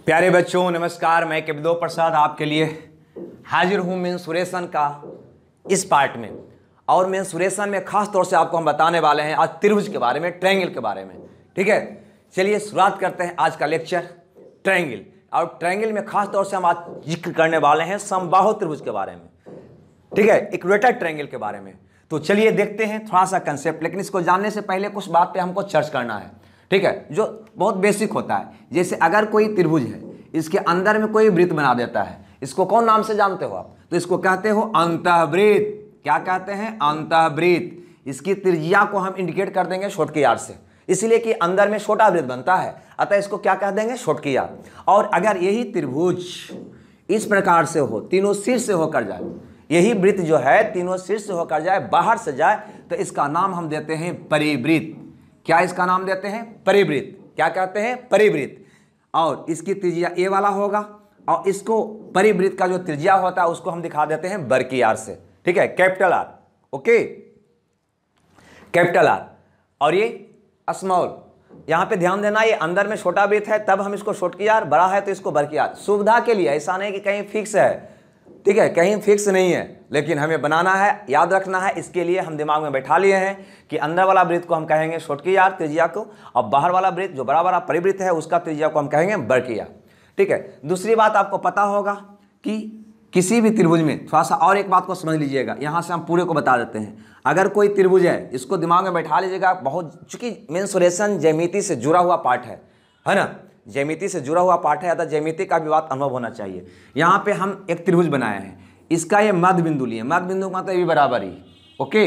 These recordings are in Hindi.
प्यारे बच्चों नमस्कार। मैं केवदो प्रसाद आपके लिए हाजिर हूँ मेंसुरेशन का इस पार्ट में। और मेंसुरेशन में खास तौर से आपको हम बताने वाले हैं आज त्रिभुज के बारे में, ट्रायंगल के बारे में। ठीक है, चलिए शुरुआत करते हैं आज का लेक्चर ट्रायंगल। और ट्रायंगल में खास तौर से हम आज जिक्र करने वाले हैं समबाहु त्रिभुज के बारे में। ठीक है, इक्वेटर ट्रायंगल के बारे में। तो चलिए देखते हैं थोड़ा सा कंसेप्ट, लेकिन इसको जानने से पहले कुछ बात पे हमको चर्चा करना है। ठीक है, जो बहुत बेसिक होता है। जैसे अगर कोई त्रिभुज है, इसके अंदर में कोई वृत्त बना देता है, इसको कौन नाम से जानते हो आप? तो इसको कहते हो अंतःवृत्त। क्या कहते हैं? अंतःवृत्त। इसकी त्रिज्या को हम इंडिकेट कर देंगे छोटकी आर से, इसलिए कि अंदर में छोटा वृत्त बनता है, अतः इसको क्या कह देंगे? छोटकी आर। और अगर यही त्रिभुज इस प्रकार से हो, तीनों शीर्ष से होकर जाए, यही वृत्त जो है तीनों शीर्ष से होकर जाए, बाहर से जाए, तो इसका नाम हम देते हैं परिवृत्त। क्या इसका नाम देते हैं? परिवृत्त। क्या कहते हैं? परिवृत्त। और इसकी त्रिज्या ए वाला होगा, और इसको परिवृत्त का जो त्रिज्या होता है उसको हम दिखा देते हैं बड़की आर से। ठीक है, capital R. Okay, capital R. और ये स्मॉल। यहां पे ध्यान देना, ये अंदर में छोटा वृत्त है तब हम इसको छोटकी आर, बड़ा है तो इसको बड़की आर। सुविधा के लिए, ऐसा नहीं कि कहीं फिक्स है। ठीक है, कहीं फिक्स नहीं है, लेकिन हमें बनाना है, याद रखना है। इसके लिए हम दिमाग में बैठा लिए हैं कि अंदर वाला वृत्त को हम कहेंगे छोटकी आर त्रिज्या को, और बाहर वाला वृत्त जो बड़ा वाला परिवृत्त है उसका त्रिज्या को हम कहेंगे बड़की आर। ठीक है, दूसरी बात आपको पता होगा कि किसी भी त्रिभुज में, थोड़ा सा और एक बात को समझ लीजिएगा, यहाँ से हम पूरे को बता देते हैं। अगर कोई त्रिभुज है, इसको दिमाग में बैठा लीजिएगा। बहुत, चूंकि मेंसुरेशन ज्यामिति से जुड़ा हुआ पार्ट है ना, ज्यामिति से जुड़ा हुआ पार्ट है, अतः ज्यामिति का भी बात अनुभव होना चाहिए। यहाँ पे हम एक त्रिभुज बनाए हैं, इसका ये मध्य बिंदु लिए, मध्य बिंदु का मतलब ये बराबर ही। ओके,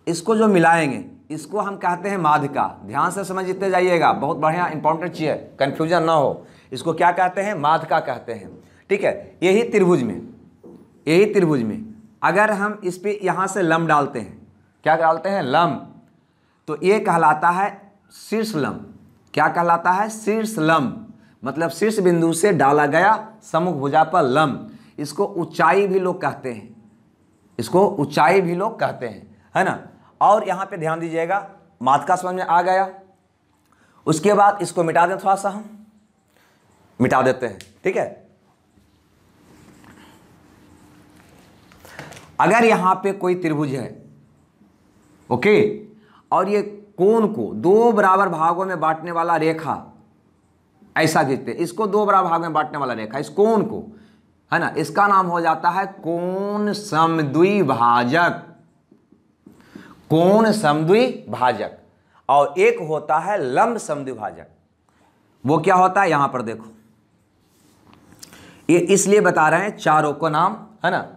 इसको जो मिलाएंगे इसको हम कहते हैं माध्यिका। ध्यान से समझते जाइएगा, बहुत बढ़िया इंपॉर्टेंट चीज है, कंफ्यूजन ना हो। इसको क्या कहते हैं? माध्यिका कहते हैं। ठीक है, यही त्रिभुज में अगर हम इस पे यहाँ से लंब डालते हैं, क्या डालते हैं? लंब, तो ये कहलाता है शीर्ष लंब। क्या कहलाता है? शीर्ष लंब। मतलब शीर्ष बिंदु से डाला गया सम्मुख भुजा पर लंब। इसको ऊंचाई भी लोग कहते हैं, इसको ऊंचाई भी लोग कहते हैं, है ना। और यहाँ पे ध्यान दीजिएगा, माध्यिका समझ में आ गया। उसके बाद इसको मिटा दें, थोड़ा सा हम मिटा देते हैं। ठीक है, अगर यहाँ पे कोई त्रिभुज है, ओके, और ये कोण को दो बराबर भागों में बांटने वाला रेखा ऐसा खींचते हैं, इसको दो बराबर भागों में बांटने वाला रेखा, इस कोण को, है ना, इसका नाम हो जाता है कोण समद्विभाजक। कोण समद्विभाजक। और एक होता है लंब समद्विभाजक। वो क्या होता है? यहां पर देखो, ये इसलिए बता रहे हैं चारों को नाम, है ना,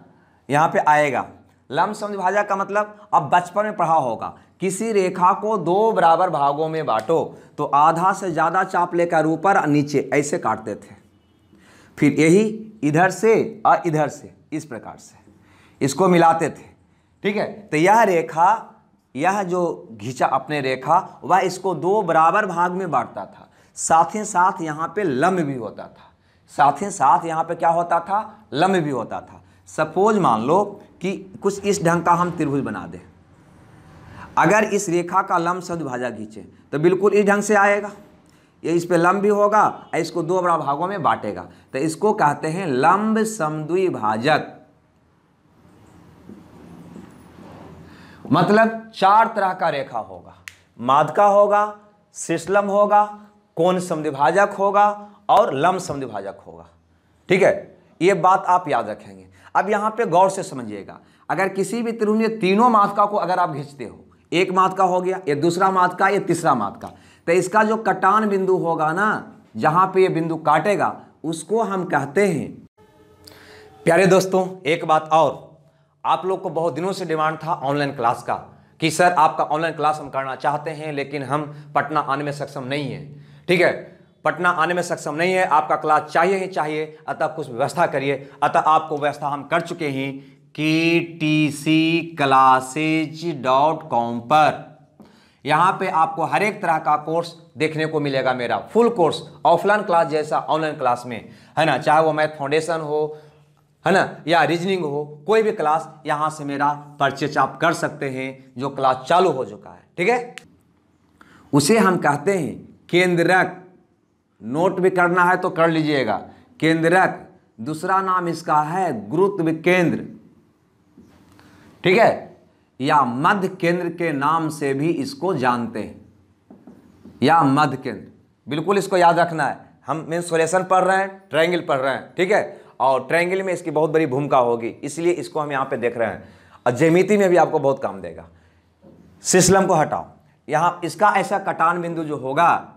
यहां पे आएगा। लंब समद्विभाजक का मतलब अब बचपन में पढ़ा होगा, किसी रेखा को दो बराबर भागों में बांटो तो आधा से ज्यादा चाप लेकर ऊपर और नीचे ऐसे काटते थे, फिर यही इधर से और इधर से इस प्रकार से इसको मिलाते थे। ठीक है, तो यह रेखा, यह जो घिंचा अपने रेखा, वह इसको दो बराबर भाग में बांटता था। साथ ही साथ यहाँ पे लंब भी होता था, साथ ही साथ यहाँ पे क्या होता था? लंब भी होता था। सपोज मान लो कि कुछ इस ढंग का हम त्रिभुज बना दें। अगर इस रेखा का लंब समद्विभाजक खींचे तो बिल्कुल इस ढंग से आएगा। ये इस पे लंब भी होगा और इसको दो बराबर भागों में बांटेगा, तो इसको कहते हैं लंब समद्विभाजक। मतलब चार तरह का रेखा होगा, माध्यिका होगा, शीर्षलंब होगा, कोण समद्विभाजक होगा और लंब समद्विभाजक होगा। ठीक है, ये बात आप याद रखेंगे। अब यहाँ पे गौर से समझिएगा, अगर किसी भी त्रिभुज में तीनों माध्यिका को अगर आप खींचते हो, एक माध्यिका हो गया, ये दूसरा माध्यिका, ये तीसरा माध्यिका, तो इसका जो कटान बिंदु होगा ना, जहां पे ये बिंदु काटेगा, उसको हम कहते हैं। प्यारे दोस्तों, एक बात और, आप लोग को बहुत दिनों से डिमांड था ऑनलाइन क्लास का कि सर आपका ऑनलाइन क्लास हम करना चाहते हैं, लेकिन हम पटना आने में सक्षम नहीं है। ठीक है, पटना आने में सक्षम नहीं है, आपका क्लास चाहिए ही चाहिए, अतः कुछ व्यवस्था करिए। अतः आपको व्यवस्था हम कर चुके हैं KTCclasses.com पर। यहाँ पे आपको हर एक तरह का कोर्स देखने को मिलेगा, मेरा फुल कोर्स, ऑफलाइन क्लास जैसा ऑनलाइन क्लास में, है ना। चाहे वो मैथ फाउंडेशन हो, है ना, या रीजनिंग हो, कोई भी क्लास यहाँ से मेरा परचेज आप कर सकते हैं, जो क्लास चालू हो चुका है। ठीक है, उसे हम कहते हैं केंद्रक। नोट भी करना है तो कर लीजिएगा। केंद्रक, दूसरा नाम इसका है गुरुत्व केंद्र, ठीक है, या मध्य केंद्र के नाम से भी इसको जानते हैं, या मध्य केंद्र। बिल्कुल इसको याद रखना है। हम मेंसुरेशन पढ़ रहे हैं, ट्रायंगल पढ़ रहे हैं, ठीक है, और ट्रायंगल में इसकी बहुत बड़ी भूमिका होगी, इसलिए इसको हम यहाँ पे देख रहे हैं, और ज्यामिति में भी आपको बहुत काम देगा। सिस्लम को हटाओ, यहाँ इसका ऐसा कटान बिंदु जो होगा,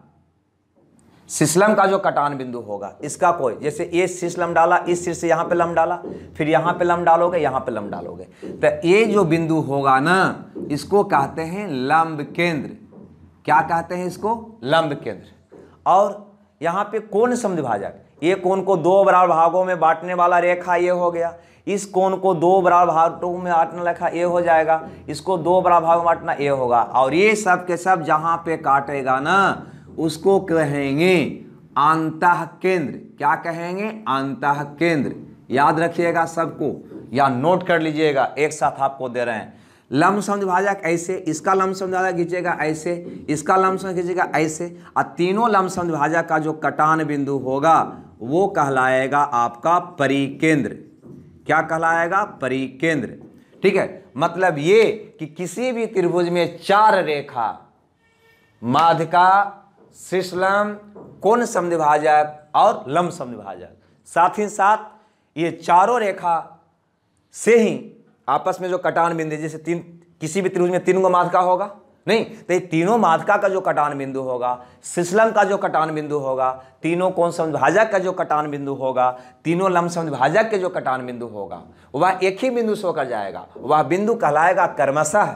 सिस्लम का जो कटान बिंदु होगा, इसका कोई, जैसे ये सिस्लम डाला, इस सिर से यहाँ पे लंब डाला, फिर यहाँ पे लंब डालोगे, यहाँ पे लंब डालोगे, तो ये जो बिंदु होगा ना, इसको कहते हैं लंब केंद्र। क्या कहते हैं इसको? लंब केंद्र। और यहाँ पे कोण समद्विभाजक, ये कोण को दो बराबर भागों में बांटने वाला रेखा ये हो गया, इस कोण को दो बराबर भागों में बांटने रेखा ये हो जाएगा, इसको दो बराबर भागों में बांटना ये होगा, और ये सब के सब जहाँ पे काटेगा ना, उसको कहेंगे अंतः केंद्र। क्या कहेंगे? अंतः केंद्र। याद रखिएगा सबको, या नोट कर लीजिएगा, एक साथ आपको दे रहे हैं। लंब समद्विभाजक ऐसे, इसका लंब समद्विभाजक खींचेगा ऐसे, इसका लंब समद्विभाजक खींचेगा ऐसे, और तीनों लंब समद्विभाजक का जो कटान बिंदु होगा वो कहलाएगा आपका परिकेंद्र। क्या कहलाएगा? परिकेंद्र। ठीक है, मतलब ये कि किसी भी त्रिभुज में चार रेखा, माध्यिका, सिस्लम, कोण समद्विभाजक और लंब समद्विभाजक, साथ ही साथ ये चारों रेखा से ही आपस में जो कटान बिंदु, जैसे किसी भी त्रिभुज में तीन गो माध्यिका होगा नहीं, तो ये तीनों माध्यिका का जो कटान बिंदु होगा, सिस्लम का जो कटान बिंदु होगा, तीनों कोण समद्विभाजक का जो कटान बिंदु होगा, तीनों लंब समद्विभाजक के जो कटान बिंदु होगा, वह एक ही बिंदु से होकर जाएगा। वह बिंदु कहलाएगा क्रमशः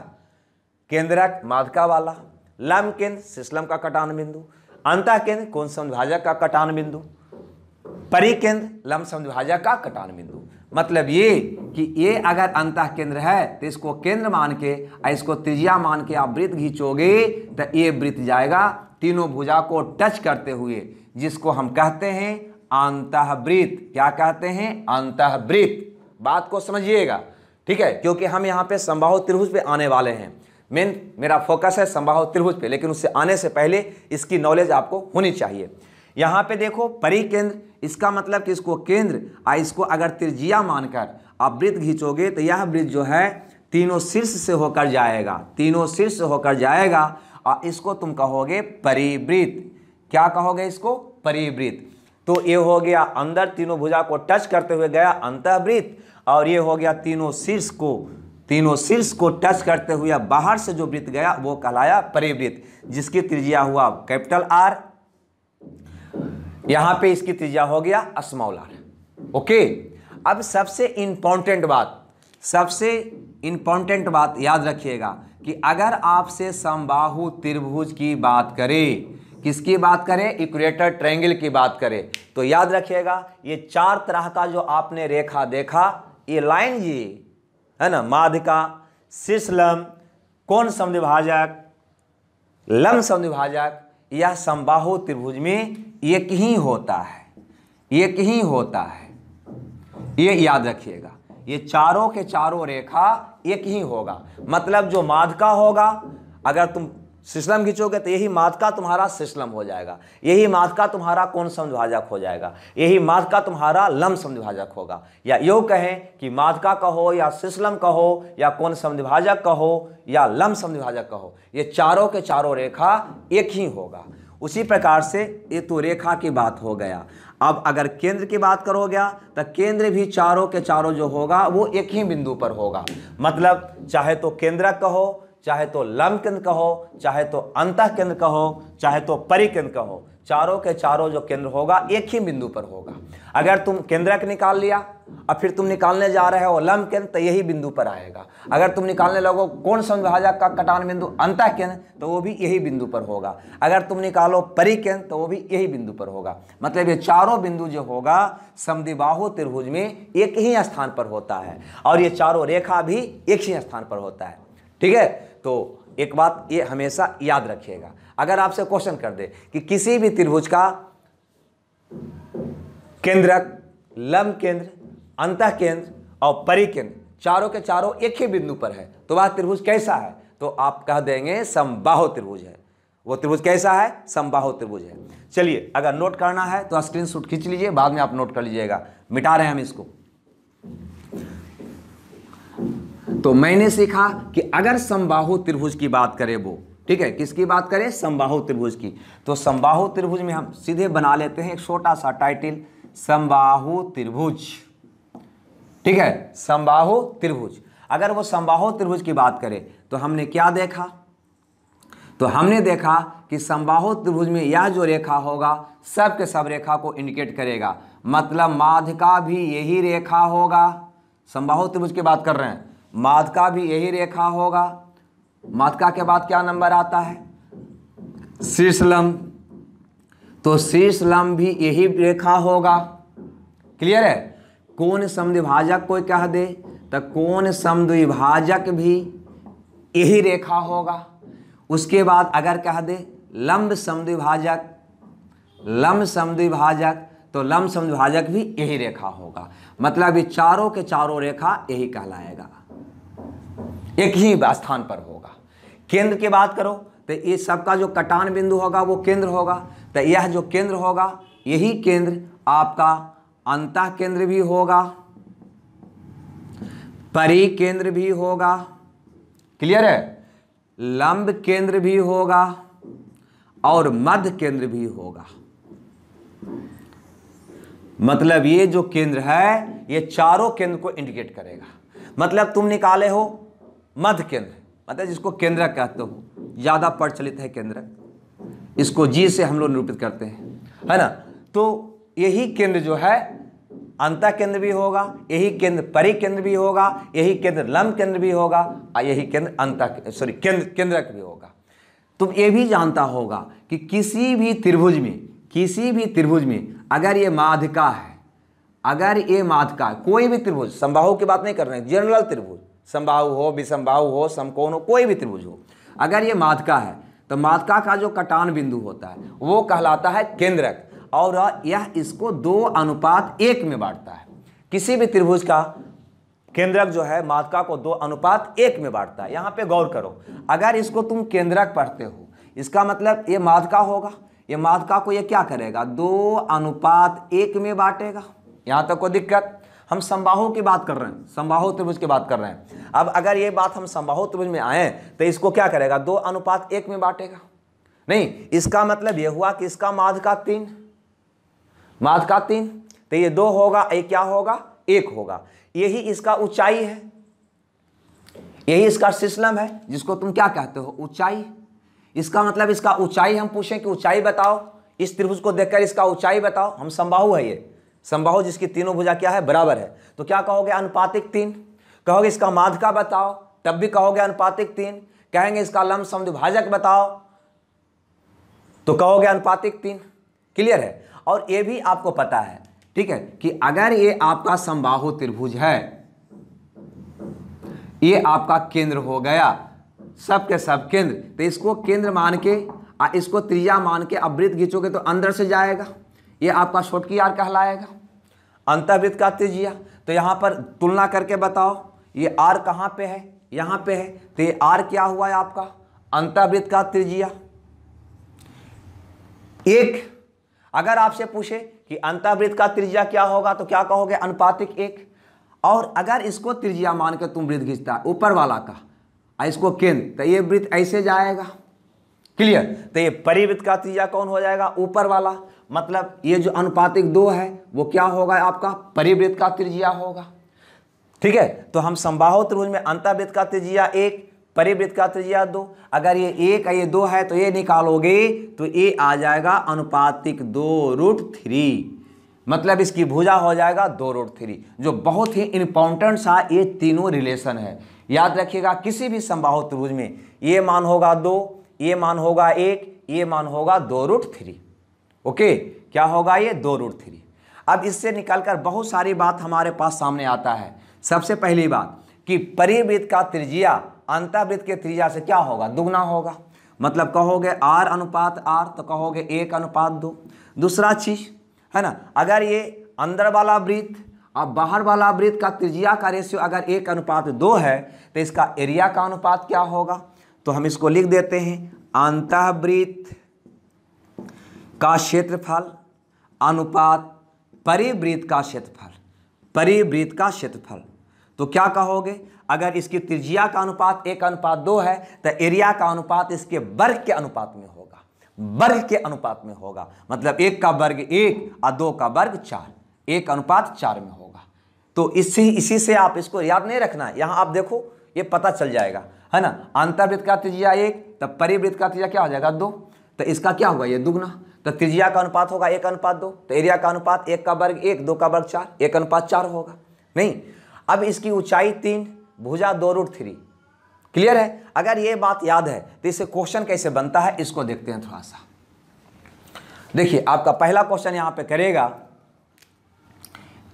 केंद्रक माध्यिका वाला, लंब केंद्र सिस्लम का कटान बिंदु, अंतः केंद्र कोण समद्विभाजक का कटान बिंदु, परिकेंद्र लंब समद्विभाजक का कटान बिंदु। मतलब ये कि ये अगर अंतः केंद्र है तो इसको केंद्र मान के, इसको त्रिज्या मान के आप वृत्त खींचोगे तो ये वृत्त जाएगा तीनों भुजा को टच करते हुए, जिसको हम कहते हैं अंतःवृत्त। क्या कहते हैं? अंतःवृत्त। बात को समझिएगा, ठीक है, क्योंकि हम यहाँ पे समबाहु त्रिभुज पे आने वाले हैं। मेरा फोकस है समबाहु त्रिभुज पे, लेकिन उससे आने से पहले इसकी नॉलेज आपको होनी चाहिए। यहाँ पे देखो परिकेंद्र, इसका मतलब कि इसको केंद्र, इसको अगर त्रिज्या मानकर आप वृत्त खींचोगे तो यह वृत्त जो है तीनों शीर्ष से होकर जाएगा, तीनों शीर्ष से होकर जाएगा, और इसको तुम कहोगे परिवृत्त। क्या कहोगे इसको? परिवृत्त। तो ये हो गया अंदर तीनों भुजा को टच करते हुए गया अंतःवृत्त, और ये हो गया तीनों शीर्ष को टच करते हुए बाहर से जो वृत्त गया वो कहलाया परिवृत्त, जिसकी त्रिज्या हुआ कैपिटल आर, यहां पे इसकी त्रिज्या हो गया स्मॉल आर। ओके, अब सबसे इंपॉर्टेंट बात याद रखिएगा कि अगर आपसे समबाहु त्रिभुज की बात करें, किसकी बात करें? इक्वेटर ट्रायंगल की बात करें, तो याद रखिएगा ये चार तरह का जो आपने रेखा देखा, ये लाइन जी है ना, माध्यिका, सिस्लम, कोण समद्विभाजक, लंब समद्विभाजक, यह समबाहु त्रिभुज में एक ही होता है, एक ही होता है। ये याद रखिएगा, ये चारों के चारों रेखा एक ही होगा। मतलब जो माध्यिका होगा, अगर तुम सिस्लम खींचोगे तो यही माध्यिका तुम्हारा सिस्लम हो जाएगा, यही माध्यिका तुम्हारा कोण समद्विभाजक हो जाएगा, यही माध्यिका तुम्हारा लंब समद्विभाजक होगा। या यूँ कहें कि माध्यिका कहो या सिस्लम कहो या कोण समद्विभाजक कहो या लंब समद्विभाजक कहो, ये चारों के चारों रेखा एक ही होगा। उसी प्रकार से ये तो रेखा की बात हो गया। अब अगर केंद्र की बात करोगे तो केंद्र भी चारों के चारों जो होगा वो एक ही बिंदु पर होगा। मतलब चाहे तो केंद्रक कहो, चाहे तो लंब केंद्र कहो, चाहे तो अंतः केंद्र कहो, चाहे तो परिकेंद्र कहो, चारों के चारों जो केंद्र होगा एक ही बिंदु पर होगा। अगर तुम केंद्रक निकाल लिया और फिर तुम निकालने जा रहे हो लंब केंद्र, तो यही बिंदु पर आएगा। अगर तुम निकालने लगो कोण समद्विभाजक का कटान बिंदु अंतः केंद्र, तो वो भी यही बिंदु पर होगा। अगर तुम निकालो परिकेंद्र, तो वो भी यही बिंदु पर होगा। मतलब ये चारों बिंदु जो होगा समद्विबाहु त्रिभुज में एक ही स्थान पर होता है, और ये चारों रेखा भी एक ही स्थान पर होता है। ठीक है, तो एक बात ये हमेशा याद रखिएगा। अगर आपसे क्वेश्चन कर दे कि किसी भी त्रिभुज का केंद्रक, लंब केंद्र, अंतः केंद्र और परिकेंद्र चारों के चारों एक ही बिंदु पर है, तो वह त्रिभुज कैसा है? तो आप कह देंगे समबाहु त्रिभुज है। वो त्रिभुज कैसा है? समबाहु त्रिभुज है। चलिए, अगर नोट करना है तो स्क्रीनशॉट खींच लीजिए, बाद में आप नोट कर लीजिएगा, मिटा रहे हैं हम इसको। तो मैंने सीखा कि अगर समबाहु त्रिभुज की बात करें वो, ठीक है, किसकी बात करें? समबाहु त्रिभुज की। तो समबाहु त्रिभुज में हम सीधे बना लेते हैं एक छोटा सा टाइटल, समबाहु त्रिभुज, ठीक है, समबाहु त्रिभुज। अगर वो समबाहु त्रिभुज की बात करें तो हमने क्या देखा? तो हमने देखा कि समबाहु त्रिभुज में यह जो रेखा होगा सब के सब रेखा को इंडिकेट करेगा, मतलब माध्य का भी यही रेखा होगा। समबाहु त्रिभुज की बात कर रहे हैं, माध्य का भी यही रेखा होगा। माध्य का के बाद क्या नंबर आता है? शीर्ष लंब। तो शीर्ष लंब भी यही रेखा होगा। क्लियर है? कोण समद्विभाजक कोई कह दे तो कोण समद्विभाजक भी यही रेखा होगा। उसके बाद अगर कह दे लंब समद्विभाजक, लंब समद्विभाजक, तो लंब समद्विभाजक भी यही रेखा होगा। मतलब ये चारों के चारों रेखा यही कहलाएगा, एक ही स्थान पर होगा। केंद्र की बात करो तो ये सबका जो कटान बिंदु होगा वो केंद्र होगा। तो यह जो केंद्र होगा यही केंद्र आपका अंतः केंद्र भी होगा, परि केंद्र भी होगा। क्लियर है? लंब केंद्र भी होगा और मध्य केंद्र भी होगा। मतलब ये जो केंद्र है ये चारों केंद्र को इंडिकेट करेगा। मतलब तुम निकाले हो मध्य केंद्र, मतलब जिसको केंद्रक कहते हो, ज्यादा प्रचलित है केंद्रक, इसको जी से हम लोग निरूपित करते हैं, है ना। तो यही केंद्र जो है अंतः केंद्र भी होगा, यही केंद्र परि केंद्र भी होगा, यही केंद्र लंब केंद्र भी होगा और यही केंद्र केंद्रक भी होगा। तुम ये भी जानता होगा कि किसी भी त्रिभुज में अगर ये माध्यिका है, अगर ये माध्यिका, कोई भी त्रिभुज, समबाहु की बात नहीं कर रहे हैं, जनरल त्रिभुज, समबाहु हो, विषमबाहु हो, समकोण हो, कोई भी त्रिभुज हो, अगर ये माध्यिका है तो माध्यिका का जो कटान बिंदु होता है वो कहलाता है केंद्रक, और यह इसको 2:1 में बांटता है। किसी भी त्रिभुज का केंद्रक जो है माध्यिका को 2:1 में बांटता है। यहां पे गौर करो, अगर इसको तुम केंद्रक पढ़ते हो इसका मतलब ये माध्यिका होगा, ये माध्यिका को ये क्या करेगा? 2:1 में बांटेगा। यहां तक कोई दिक्कत? हम समबाहु की बात कर रहे हैं, समबाहु त्रिभुज की बात कर रहे हैं। अब अगर ये बात हम समबाहु त्रिभुज में आए तो इसको क्या करेगा? 2:1 में बांटेगा। नहीं, इसका मतलब यह हुआ कि इसका माध्यिका 3, माध्यिका 3, तो ये 2 होगा, ये क्या होगा? 1 होगा। यही इसका ऊंचाई है, यही इसका शीर्ष लंब है, जिसको तुम क्या कहते हो? ऊंचाई। इसका मतलब इसका ऊंचाई हम पूछें कि ऊंचाई बताओ, इस त्रिभुज को देखकर इसका ऊंचाई बताओ। हम समबाहु है, ये समबाहु जिसकी तीनों भुजा क्या है? बराबर है। तो क्या कहोगे? अनुपातिक 3। कहोगे इसका माध्यिका बताओ, तब भी कहोगे अनुपातिक 3। कहेंगे इसका लंब समद्विभाजक बताओ, तो कहोगे अनुपातिक 3। क्लियर है? और ये भी आपको पता है, ठीक है, कि अगर ये आपका समबाहु त्रिभुज है, ये आपका केंद्र हो गया, सब के सब केंद्र, तो इसको केंद्र मान के इसको त्रिज्या मान के अब वृत्त खींचोगे तो अंदर से जाएगा, ये आपका छोटकी आर कहलाएगा, अंतःवृत्त का त्रिज्या। तो यहां पर तुलना करके बताओ, ये आर कहां पे है? यहां पे है, तो ये आर क्या हुआ है आपका? अंतःवृत्त का त्रिज्या। एक अगर आपसे पूछे कि अंतःवृत्त का त्रिज्या क्या होगा तो क्या कहोगे? अनुपातिक 1। और अगर इसको त्रिज्या मान के तुम वृत्त खींचता है ऊपर वाला का, इसको केंद्र, तो ये वृत्त ऐसे जाएगा। क्लियर? तो ये परिवृत्त का त्रिज्या कौन हो जाएगा? ऊपर वाला। मतलब ये जो अनुपातिक 2 है वो क्या होगा? आपका परिवृत्त का त्रिज्या होगा। ठीक है? तो हम समबाहु त्रिभुज में अंतःवृत्त का त्रिज्या 1, परिवृत्त का त्रिज्या 2। अगर ये 1 ये 2 है तो ये निकालोगे तो ये आ जाएगा अनुपातिक 2√3। मतलब इसकी भुजा हो जाएगा 2√3, जो बहुत ही इंपॉर्टेंट सा ये तीनों रिलेशन है। याद रखिएगा, किसी भी समबाहु त्रिभुज में ये मान होगा 2, ये मान होगा 1, ये मान होगा 2√3। ओके, क्या होगा? ये 2√3। अब इससे निकलकर बहुत सारी बात हमारे पास सामने आता है। सबसे पहली बात कि परिवृत्त का त्रिज्या अंतःवृत्त के त्रिज्या से क्या होगा? दुगना होगा। मतलब कहोगे R अनुपात R, तो कहोगे 1:2। दूसरा चीज है ना, अगर ये अंदर वाला वृत्त और बाहर वाला वृत्त का त्रिज्या का रेशियो अगर 1:2 है तो इसका एरिया का अनुपात क्या होगा? तो हम इसको लिख देते हैं अंतःवृत्त का क्षेत्रफल अनुपात परिवृत्त का क्षेत्रफल, परिवृत्त का क्षेत्रफल। तो क्या कहोगे, अगर इसकी त्रिज्या का अनुपात 1:2 है तो एरिया का अनुपात इसके वर्ग के अनुपात में होगा, वर्ग के अनुपात में होगा। मतलब 1 का वर्ग 1 और 2 का वर्ग 4, 1:4 में होगा। तो इसी से आप इसको याद नहीं रखना है, यहाँ आप देखो ये पता चल जाएगा, है ना। अंतर्वृत्त का त्रिज्या 1, तब परिवृत्त का त्रिज्या क्या हो जाएगा 2, तो इसका क्या होगा ये दुगना, तो त्रिज्या का अनुपात होगा 1:2, तो एरिया का अनुपात 1 का वर्ग 1, 2 का वर्ग 4, 1:4 होगा। नहीं, अब इसकी ऊंचाई 3, भुजा 2√3। क्लियर है। अगर ये बात याद है तो इससे क्वेश्चन कैसे बनता है इसको देखते हैं थोड़ा सा। देखिए आपका पहला क्वेश्चन यहां पे करेगा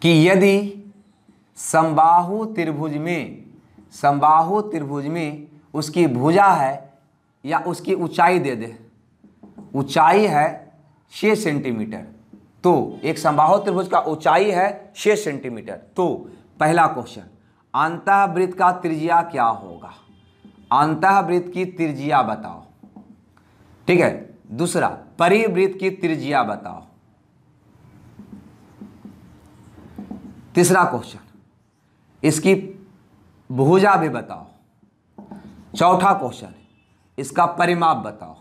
कि यदि समबाहु त्रिभुज में उसकी भुजा है या उसकी ऊंचाई दे दे, ऊंचाई है 6 सेंटीमीटर, तो एक समबाहु त्रिभुज का ऊंचाई है 6 सेंटीमीटर। तो पहला क्वेश्चन, अंतःवृत्त का त्रिज्या क्या होगा, अंतःवृत्त की त्रिज्या बताओ। ठीक है। दूसरा, परिवृत्त की त्रिज्या बताओ। तीसरा क्वेश्चन, इसकी भुजा भी बताओ। चौथा क्वेश्चन, इसका परिमाप बताओ।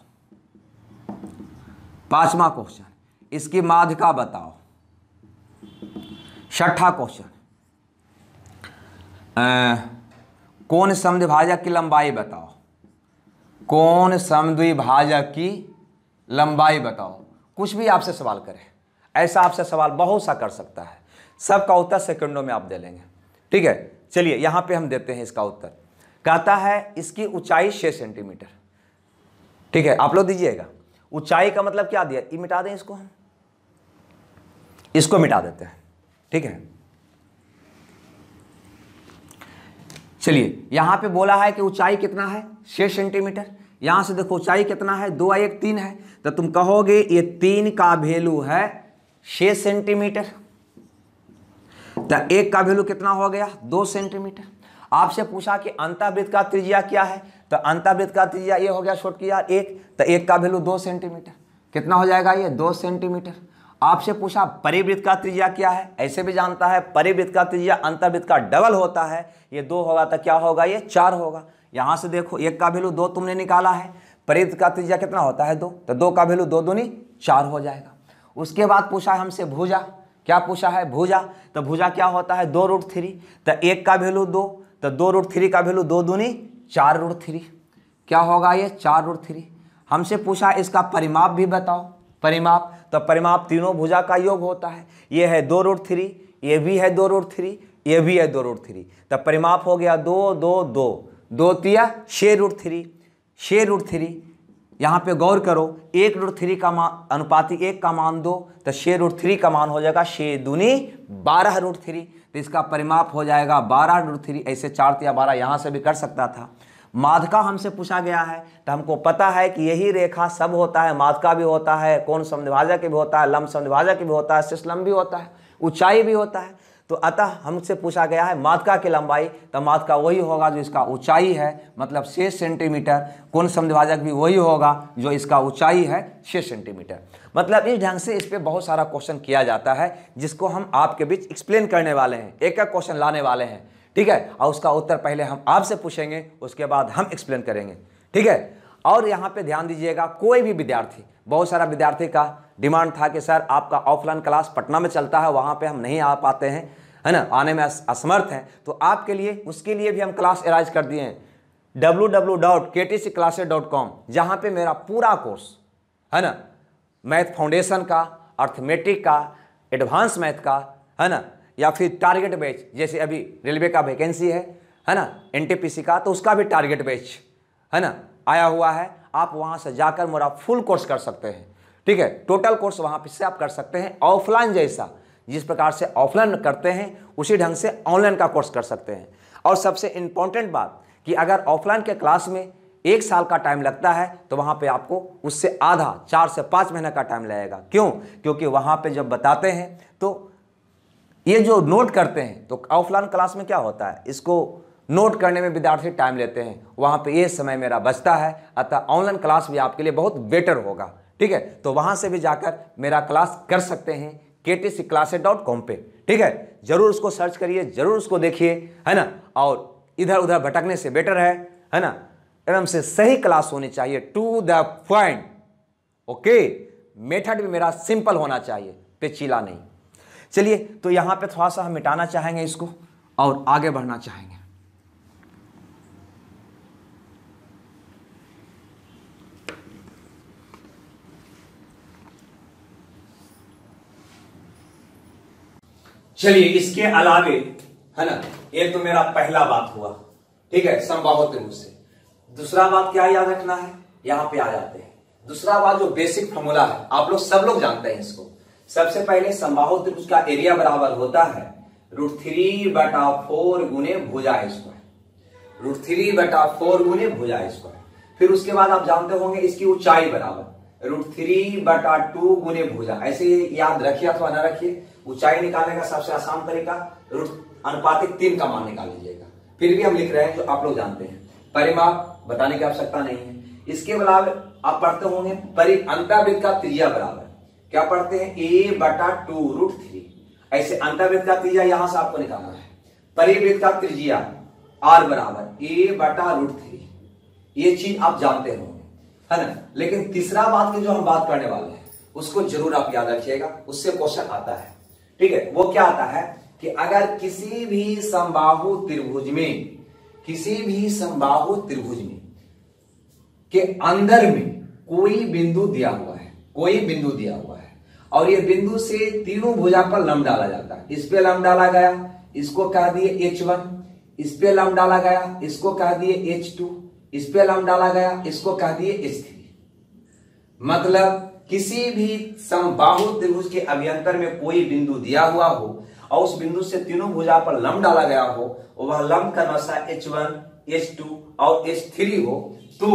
पांचवा क्वेश्चन, इसकी माध्यिका बताओ। छठा क्वेश्चन, कोण समद्विभाजक की लंबाई बताओ, कोण समद्विभाजक की लंबाई बताओ। कुछ भी आपसे सवाल करे, ऐसा आपसे सवाल बहुत सा कर सकता है, सबका उत्तर सेकंडों में आप दे लेंगे। ठीक है। चलिए यहां पे हम देते हैं इसका उत्तर। कहता है इसकी ऊंचाई 6 सेंटीमीटर। ठीक है, आप लोग दीजिएगा। ऊंचाई का मतलब क्या दिया, ये मिटा दें इसको, हम इसको मिटा देते हैं। ठीक है। चलिए यहां पे बोला है कि ऊंचाई कितना है 6 सेंटीमीटर। यहां से देखो ऊंचाई कितना है, 2 और 1 3 है, तो तुम कहोगे ये 3 का वैल्यू है 6 सेंटीमीटर, तो 1 का वैल्यू कितना हो गया 2 सेंटीमीटर। आपसे पूछा कि अंतःवृत्त का त्रिज्या क्या है, तो अंतःवृत्त का त्रिज्या ये हो गया छोटकी यार 1, तो 1 का वैल्यू 2 सेंटीमीटर, कितना हो जाएगा ये 2 सेंटीमीटर। आपसे पूछा परिवृत्त का त्रिज्या क्या है, ऐसे भी जानता है परिवृत्त का त्रिज्या अंतःवृत्त का डबल होता है, ये 2 होगा तो क्या होगा ये 4 होगा। यहां से देखो 1 का वैल्यू 2 तुमने निकाला है, परिवृत्त का त्रिज्या कितना होता है 2, तो 2 का वैल्यू 2 दूनी 4 हो जाएगा। उसके बाद पूछा हमसे भुजा, क्या पूछा है भुजा, तो भुजा क्या होता है 2√3, तो 1 का वैल्यू 2, तो 2√3 का वैल्यू 2 दूनी 4√3, क्या होगा ये 4√3। हमसे पूछा इसका परिमाप भी बताओ, परिमाप, तो परिमाप तीनों भुजा का योग होता है, ये है 2√3, ये भी है 2√3, ये भी है 2√3, तब परिमाप हो गया 2 2 2 2 तिया 6√3, 6√3। यहाँ पे गौर करो 1√3 का मान अनुपाती 1 का मान 2, तो 6√3 का मान हो जाएगा 6 दूनी 12√3, तो इसका परिमाप हो जाएगा 12√3। ऐसे 4 तिया 12 यहाँ से भी कर सकता था। माध्यिका हमसे पूछा गया है, तो हमको पता है कि यही रेखा सब होता है, माध्यिका भी होता है, कोण समद्विभाजक भी होता है, लंब समद्विभाजक भी होता है, शीर्षलंब भी होता है, ऊंचाई भी होता है। तो अतः हमसे पूछा गया है माध्यिका की लंबाई, तो माध्यिका वही होगा जो इसका ऊंचाई है, मतलब 6 सेंटीमीटर। कोण समद्विभाजक भी वही होगा जो इसका ऊंचाई है 6 सेंटीमीटर। मतलब इस ढंग से इस पर बहुत सारा क्वेश्चन किया जाता है, जिसको हम आपके बीच एक्सप्लेन करने वाले हैं, एक एक क्वेश्चन लाने वाले हैं। ठीक है। और उसका उत्तर पहले हम आपसे पूछेंगे, उसके बाद हम एक्सप्लेन करेंगे। ठीक है। और यहाँ पे ध्यान दीजिएगा, कोई भी विद्यार्थी, बहुत सारा विद्यार्थी का डिमांड था कि सर आपका ऑफलाइन क्लास पटना में चलता है, वहाँ पे हम नहीं आ पाते हैं, है ना, आने में असमर्थ हैं, तो आपके लिए उसके लिए भी हम क्लास अरेंज कर दिए हैं www.ktcclasses.com, जहाँ पे मेरा पूरा कोर्स, है ना, मैथ फाउंडेशन का, अर्थमेटिक का, एडवांस मैथ का, है ना, या फिर टारगेट बैच, जैसे अभी रेलवे का वैकेंसी है ना, NTPC का, तो उसका भी टारगेट बैच, है ना, आया हुआ है। आप वहाँ से जाकर मेरा फुल कोर्स कर सकते हैं। ठीक है। टोटल कोर्स वहाँ पे से आप कर सकते हैं, ऑफलाइन जैसा जिस प्रकार से ऑफलाइन करते हैं उसी ढंग से ऑनलाइन का कोर्स कर सकते हैं। और सबसे इम्पॉर्टेंट बात कि अगर ऑफलाइन के क्लास में 1 साल का टाइम लगता है, तो वहाँ पे आपको उससे आधा 4 से 5 महीने का टाइम लगेगा। क्यों? क्योंकि वहाँ पे जब बताते हैं तो ये जो नोट करते हैं, तो ऑफलाइन क्लास में क्या होता है, इसको नोट करने में विद्यार्थी टाइम लेते हैं, वहाँ पे ये समय मेरा बचता है। अतः ऑनलाइन क्लास भी आपके लिए बहुत बेटर होगा, ठीक है। तो वहाँ से भी जाकर मेरा क्लास कर सकते हैं ktcclasses.com पे, ठीक है। जरूर उसको सर्च करिए, जरूर उसको देखिए, है ना। और इधर उधर भटकने से बेटर है ना, एकदम से सही क्लास होनी चाहिए, to the point. Okay, method भी मेरा सिंपल होना चाहिए, पेचीला नहीं। चलिए, तो यहां पे थोड़ा सा हम मिटाना चाहेंगे इसको और आगे बढ़ना चाहेंगे। चलिए, इसके अलावे, है ना, ये तो मेरा पहला बात हुआ, ठीक है, समबाहु त्रिभुज से। दूसरा बात क्या याद रखना है, यहां पे आ जाते हैं। दूसरा बात जो बेसिक फॉर्मूला है, आप लोग सब लोग जानते हैं इसको। सबसे पहले समबाहु त्रिभुज का एरिया बराबर होता है √3/4 गुने भुजा स्क्वायर, √3/4 गुने भुजा स्क्वायर। फिर उसके बाद आप जानते होंगे इसकी ऊंचाई बराबर √3/2 गुने भुजा। ऐसे याद रखिए अथवा ना रखिए, ऊंचाई निकालने का सबसे आसान तरीका अनुपातिक 3 का मान निकाल लीजिएगा। फिर भी हम लिख रहे हैं जो आप लोग जानते हैं, परिमाप बताने की आवश्यकता नहीं है। इसके अलावा आप पढ़ते होंगे अंतःवृत्त का त्रिज्या बराबर, क्या पढ़ते हैं, a/2√3। ऐसे अंतःवृत्त का त्रिज्या यहां से आपको निकालना है। परिवृत्त का त्रिज्या r बराबर a/√3, ये चीज आप जानते होंगे, है ना। लेकिन तीसरा बात की जो हम बात करने वाले हैं उसको जरूर आप याद रखिएगा, उससे क्वेश्चन आता है, ठीक है। वो क्या आता है कि अगर किसी भी समबाहु त्रिभुज में, किसी भी समबाहु त्रिभुज में के अंदर में कोई बिंदु दिया हुआ है, कोई बिंदु दिया हुआ है, और ये बिंदु से तीनों भुजा पर लंब डाला जाता है। इस पे लंब डाला गया, इसको कह दिए H1, इस पे लंब डाला गया, इसको कह दिए H2, इस पे लंब डाला गया, इसको कह दिए H3। मतलब किसी भी समबाहु त्रिभुज के अभ्यंतर में कोई बिंदु दिया हुआ हो और उस बिंदु से तीनों भुजा पर लंब डाला गया हो, वह लंब का नक्शा H1, H2 और H3 हो, तो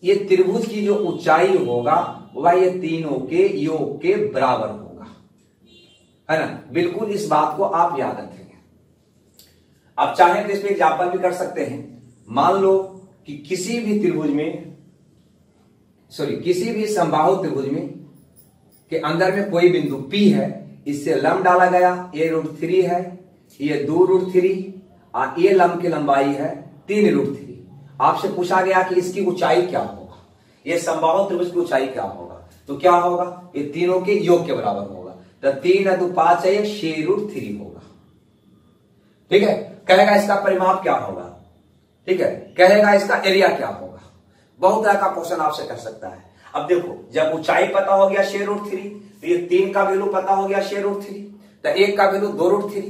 ये त्रिभुज की जो ऊंचाई होगा वह ये तीनों के योग के बराबर होगा, है ना। बिल्कुल इस बात को आप याद रखेंगे। आप चाहें तो इसमें एग्जाम्पल भी कर सकते हैं। मान लो कि किसी भी त्रिभुज में, किसी भी समबाहु त्रिभुज में के अंदर में कोई बिंदु P है, इससे लंब डाला गया, ये √3 है, ये 2√3, और ये लंब की लंबाई है 3√3। आपसे पूछा गया कि इसकी ऊंचाई क्या होगा, ये समबाहु त्रिभुज की ऊंचाई क्या होगा, तो क्या होगा, ये तीनों के योग के बराबर होगा। तो 3 × 2 = 5 है, ये 6√3 होगा, ठीक है। कहेगा इसका परिमाप क्या होगा, ठीक है, कहेगा इसका एरिया क्या होगा। बहुत तरह का क्वेश्चन आपसे कर सकता है। अब देखो, जब ऊंचाई पता हो गया 6√3, तो ये 3 का वैल्यू पता हो गया 6√3, तो 1 का वैल्यू 2√3,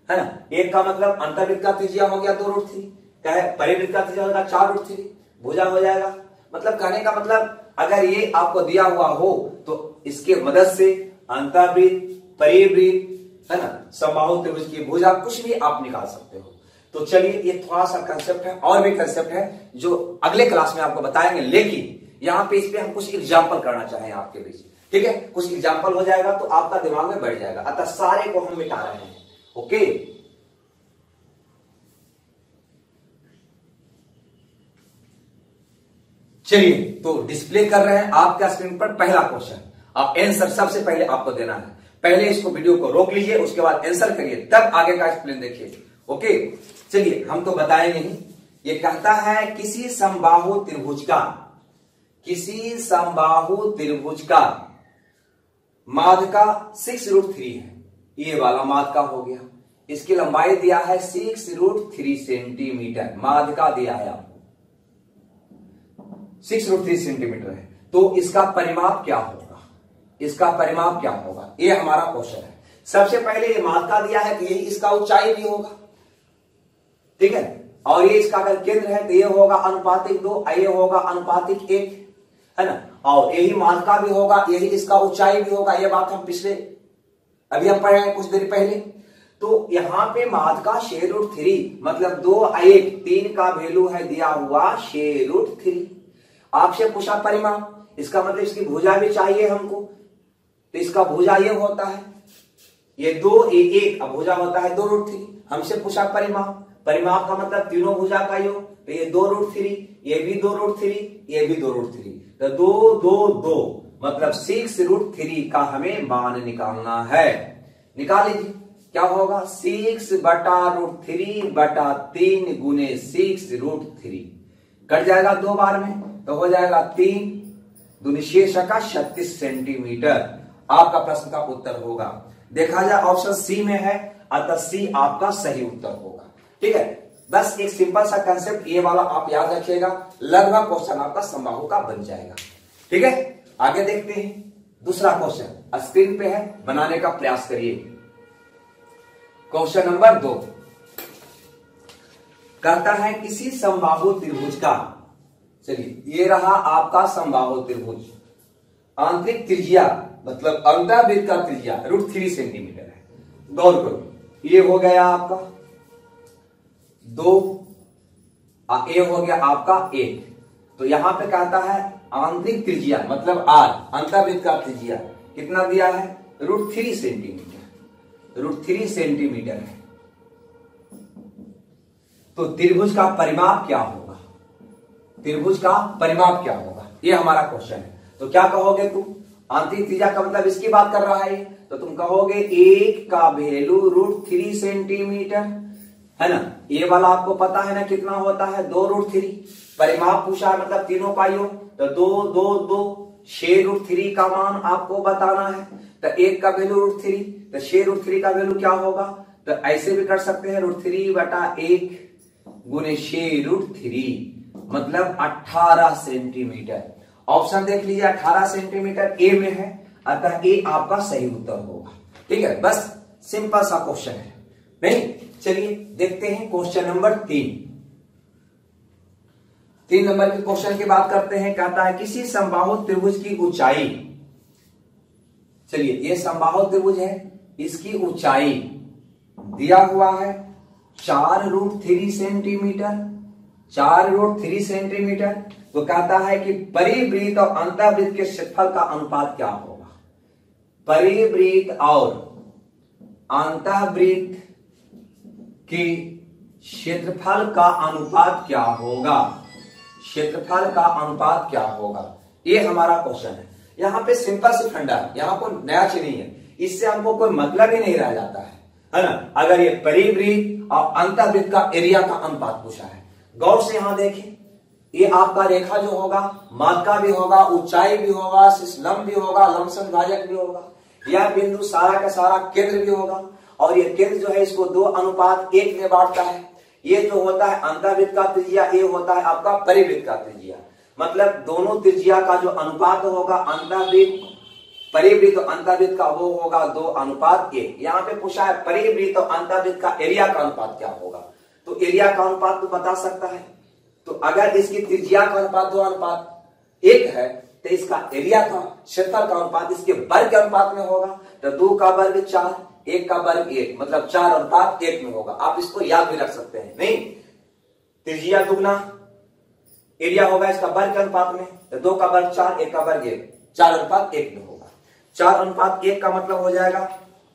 है ना। 1 का मतलब अंतर्वृत्त का त्रिज्या हो गया 2√3, परिवृत्त का त्रिज्या होगा 4√3, भुजा हो जाएगा। मतलब कहने का मतलब अगर ये आपको दिया हुआ हो तो इसके मदद से अंतर्वृत्त, परिवृत्त, है ना, समबाहु त्रिभुज की भुजा कुछ भी आप निकाल सकते हो। तो चलिए, ये थोड़ा सा कंसेप्ट है, और भी कंसेप्ट है जो अगले क्लास में आपको बताएंगे, लेकिन यहां पे इस पे हम कुछ एग्जाम्पल करना चाहें आपके बीच, ठीक है। कुछ एग्जाम्पल हो जाएगा तो आपका दिमाग में बैठ जाएगा। अतः सारे को हम मिटा रहे हैं, ओके। चलिए, तो डिस्प्ले कर रहे हैं आपके स्क्रीन पर पहला क्वेश्चन। अब आंसर सबसे पहले आपको देना है। पहले इसको वीडियो को रोक लीजिए, उसके बाद आंसर करिए, तब आगे का एक्सप्लेन देखिए, ओके। चलिए, हम तो बताएंगे ही। ये कहता है किसी समबाहु त्रिभुज का, किसी समबाहु त्रिभुज का माध्यका 6√3 है, ये वाला माध्यका हो गया। इसकी लंबाई दिया है 6√3 सेंटीमीटर, माध्यका दिया है आपको 6√3 सेंटीमीटर है। तो इसका परिमाप क्या होगा, इसका परिमाप क्या होगा, ये हमारा क्वेश्चन है। सबसे पहले ये माध्यका दिया है तो यही इसका ऊंचाई भी होगा, ठीक है। और ये इसका अगर केंद्र है तो ये होगा अनुपातिक 2, ये होगा अनुपातिक 1, है ना। और यही माध्यका भी होगा, यही इसका ऊंचाई भी होगा। ये बात हम पिछले अभी हम पढ़े हैं कुछ देर पहले। तो यहां पे माध्यका 6√3 मतलब 2, 3 का वैल्यू है दिया हुआ 6√3। आपसे पूछा परिमाप, इसका मतलब इसकी भुजा भी चाहिए हमको, तो इसका भुजा ये होता है, ये 2, 1, अब भुजा होता है 2√3। हमसे पूछा परिमाप, परिमाप का मतलब तीनों भुजा का योग, तो ये 2√3, ये भी 2√3, ये भी 2√3, तो 2 2 2 मतलब 6√3 का हमें मान निकालना है। निकाल लीजिए, क्या होगा 6/√3/3 गुने 6√3, कट जाएगा 2 बार में, तो हो जाएगा 3 दूनी 36 सेंटीमीटर। आपका प्रश्न का उत्तर होगा। देखा जाए ऑप्शन सी में है, अतः सी आपका सही उत्तर होगा। ठीक है, बस एक सिंपल सा कंसेप्ट ये वाला आप याद रखिएगा, लगभग क्वेश्चन आपका समबाहु का बन जाएगा। ठीक है, आगे देखते हैं दूसरा क्वेश्चन स्क्रीन पे है, बनाने का प्रयास करिए। क्वेश्चन नंबर 2 कहता है किसी समबाहु त्रिभुज का, चलिए ये रहा आपका समबाहु त्रिभुज, आंतरिक त्रिज्या मतलब अंतःवृत्त का त्रिज्या √3 सेंटीमीटर है। गौर करो, ये हो गया आपका 2, ये हो गया आपका 1, तो यहां पे कहता है आंतरिक त्रिज्या मतलब आर, अंतःवृत्त का त्रिज्या कितना दिया है √3 सेंटीमीटर, √3 सेंटीमीटर है। तो त्रिभुज का परिमाप क्या होगा, त्रिभुज का परिमाप क्या होगा, ये हमारा क्वेश्चन है। तो क्या कहोगे तुम, आंतरिक त्रिज्या का मतलब इसकी बात कर रहा है, तो तुम कहोगे 1 का वैल्यू √3 सेंटीमीटर है ना। ये वाला आपको पता है ना कितना होता है 2√3, परिमाप पूछा है मतलब तीनों का योग, तो 2 2 2 6√3 का मान आपको बताना है। तो 1 का वैल्यू √3, तो 6√3 का वैल्यू क्या होगा, तो ऐसे भी कर सकते हैं √3/1 गुने 6√3 मतलब 18 सेंटीमीटर। ऑप्शन देख लीजिए 18 सेंटीमीटर ए में है, अतः ए आपका सही उत्तर होगा। ठीक है, बस सिंपल सा क्वेश्चन है नहीं। चलिए देखते हैं क्वेश्चन नंबर 3 नंबर के क्वेश्चन की बात करते हैं। कहता है किसी समबाहु त्रिभुज की ऊंचाई, चलिए ये समबाहु त्रिभुज है, इसकी ऊंचाई दिया हुआ है 4√3 सेंटीमीटर, 4√3 सेंटीमीटर। तो कहता है कि परिवृत्त और अंतःवृत्त के क्षेत्रफल का अनुपात क्या होगा, परिवृत्त और अंतःवृत्त की क्षेत्रफल का अनुपात क्या होगा, क्षेत्रफल का अनुपात क्या होगा, ये हमारा क्वेश्चन है। यहां पे सिंपल सी फंडा है, यहां कोई नया चीज नहीं है, इससे हमको कोई मतलब ही नहीं रह जाता है ना। अगर ये परिवृत्त और अंतःवृत्त का एरिया का अनुपात पूछा है, गौर से यहां देखिए, ये आपका रेखा जो होगा मात्रा भी होगा, ऊंचाई भी होगा, लंब भी होगा, लंबसम भाजक भी होगा, यह बिंदु सारा का सारा केंद्र भी होगा, और ये केंद्र जो है इसको 2:1 में बांटता है। ये जो होता है अंतःवृत्त का त्रिज्या, ये होता है आपका परिवृत्त का त्रिज्या, मतलब दोनों त्रिज्या का जो अनुपात होगा अंतःवृत्त परिवृत्त और अंतःवृत्त का, वो होगा 2:1। यहाँ पे पूछा है परिवृत्त और अंतःवृत्त का एरिया का अनुपात क्या होगा, तो एरिया का अनुपात तो बता सकता है। तो अगर इसकी त्रिज्या का अनुपात 2:1 है, तो इसका एरिया का क्षेत्रफल का अनुपात इसके वर्ग के अनुपात में होगा, तो 2 का वर्ग 4, 1 का वर्ग 1, मतलब 4:1 में होगा। आप इसको याद भी रख सकते हैं, नहीं त्रिज्या दुगना एरिया होगा इसका वर्ग के अनुपात में, तो 2 का वर्ग 4, 1 का वर्ग 1, 4:1 में होगा। 4:1 का मतलब हो जाएगा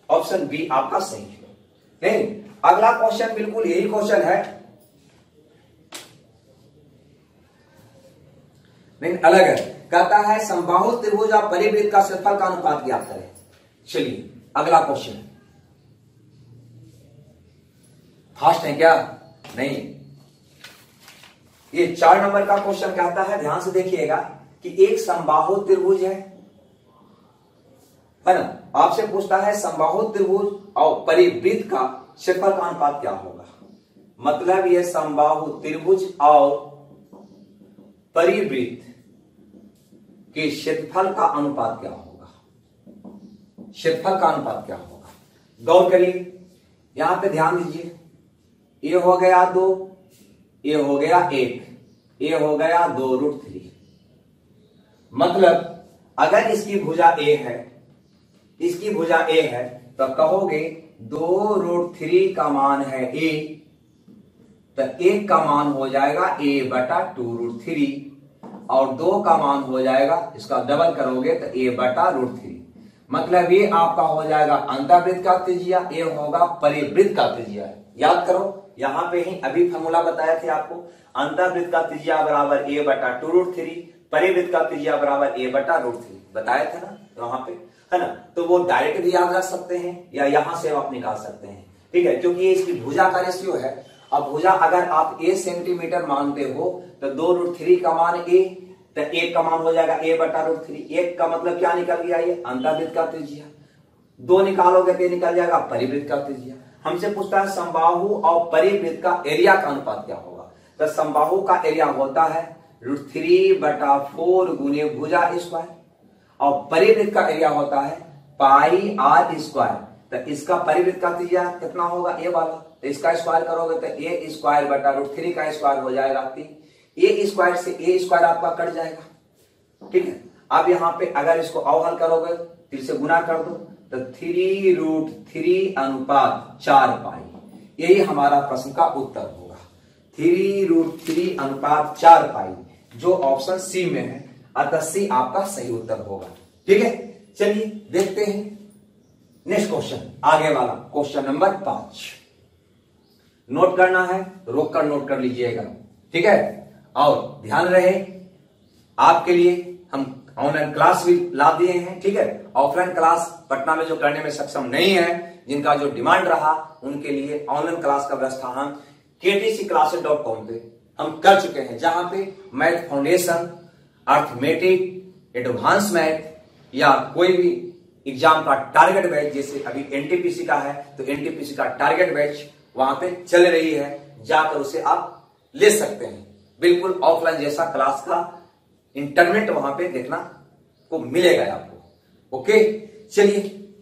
ऑप्शन बी आपका सही है। नहीं, अगला क्वेश्चन बिल्कुल यही क्वेश्चन है, नहीं अलग है। कहता है समबाहु त्रिभुज और परिवृत्त का क्षेत्रफल का अनुपात ज्ञात करें। चलिए अगला क्वेश्चन, फास्ट है क्या, नहीं, ये 4 नंबर का क्वेश्चन कहता है, ध्यान से देखिएगा कि एक समबाहु त्रिभुज है ना। आपसे पूछता है समबाहु त्रिभुज और परिवृत्त का क्षेत्रफल का अनुपात क्या होगा, मतलब ये समबाहु त्रिभुज और परिवृत्त के क्षेत्रफल का अनुपात क्या होगा, क्षेत्रफल का अनुपात क्या होगा। गौर करिए, यहां पे ध्यान दीजिए, ये हो गया 2, ये हो गया 1, ये हो गया 2√3, मतलब अगर इसकी भुजा a है, इसकी भुजा a है, तो कहोगे 2√3 का मान है a, तो 1 का मान हो जाएगा a/2√3 और 2 का मान हो जाएगा, इसका डबल करोगे तो a/√3, मतलब ये आपका हो जाएगा अंतःवृत्त का त्रिज्या, ये होगा परिवृत्त का त्रिज्या। याद करो यहाँ पे ही अभी फॉर्मूला बताया थे आपको, अंतःवृत्त का त्रिज्या बराबर a बटा 2√3, परिवृत्त का त्रिज्या बराबर a बटा √3 बताया था ना वहां पे, है ना। तो वो डायरेक्ट भी याद रख सकते हैं या यहां से आप निकाल सकते हैं, ठीक है, क्योंकि ये इसकी भुजा का रेशियो है। अब भुजा अगर आप a सेंटीमीटर मानते हो तो 2√3 का मान a, तो 1 का मान हो जाएगा a बटा √3। 1 का मतलब क्या निकल गया, ये अंतःवृत्त का त्रिज्या। 2 निकालोगे तो निकल जाएगा परिवृत्त का त्रिज्या। हमसे पूछता है समबाहु और परिवृत्त का एरिया का अनुपात क्या होगा, तो समबाहु का एरिया होता है √3 बटा 4 गुने भुजा स्क्वायर, और परिवृत्त का एरिया होता है पाई r स्क्वायर। तो इसका परिवृत्त का त्रिज्या कितना होगा, a वाला, तो इसका स्क्वायर करोगे तो a स्क्वायर बटा √3 का स्क्वायर हो जाएगा 3। a स्क्वायर से a स्क्वायर आपका कट जाएगा, ठीक है। अब यहाँ पे अगर इसको अवहल करोगे फिर से गुना कर दो तो 3√3 अनुपात 4 पाई, यही हमारा प्रश्न का उत्तर होगा, 3√3 अनुपात 4 पाई, जो ऑप्शन सी में है। अतः सी आपका सही उत्तर होगा, ठीक है। चलिए देखते हैं नेक्स्ट क्वेश्चन, आगे वाला क्वेश्चन नंबर 5। नोट करना है रोक कर नोट कर लीजिएगा, ठीक है। और ध्यान रहे आपके लिए हम ऑनलाइन क्लास भी ला दिए हैं, ठीक है। ऑफलाइन क्लास पटना में जो करने में सक्षम नहीं है, जिनका जो डिमांड रहा, उनके लिए ऑनलाइन क्लास का व्यवस्था हम ktcclasses.com पे हम कर चुके हैं, जहां पे math foundation, arithmetic, advance math या कोई भी एग्जाम का टारगेट बैच, जैसे अभी एनटीपीसी का है तो एनटीपीसी का टारगेट बैच वहां पे चल रही है, जाकर उसे आप ले सकते हैं। बिल्कुल ऑफलाइन जैसा क्लास का इंटरनेट वहां पे देखना को मिलेगा आपको, ओके। चलिए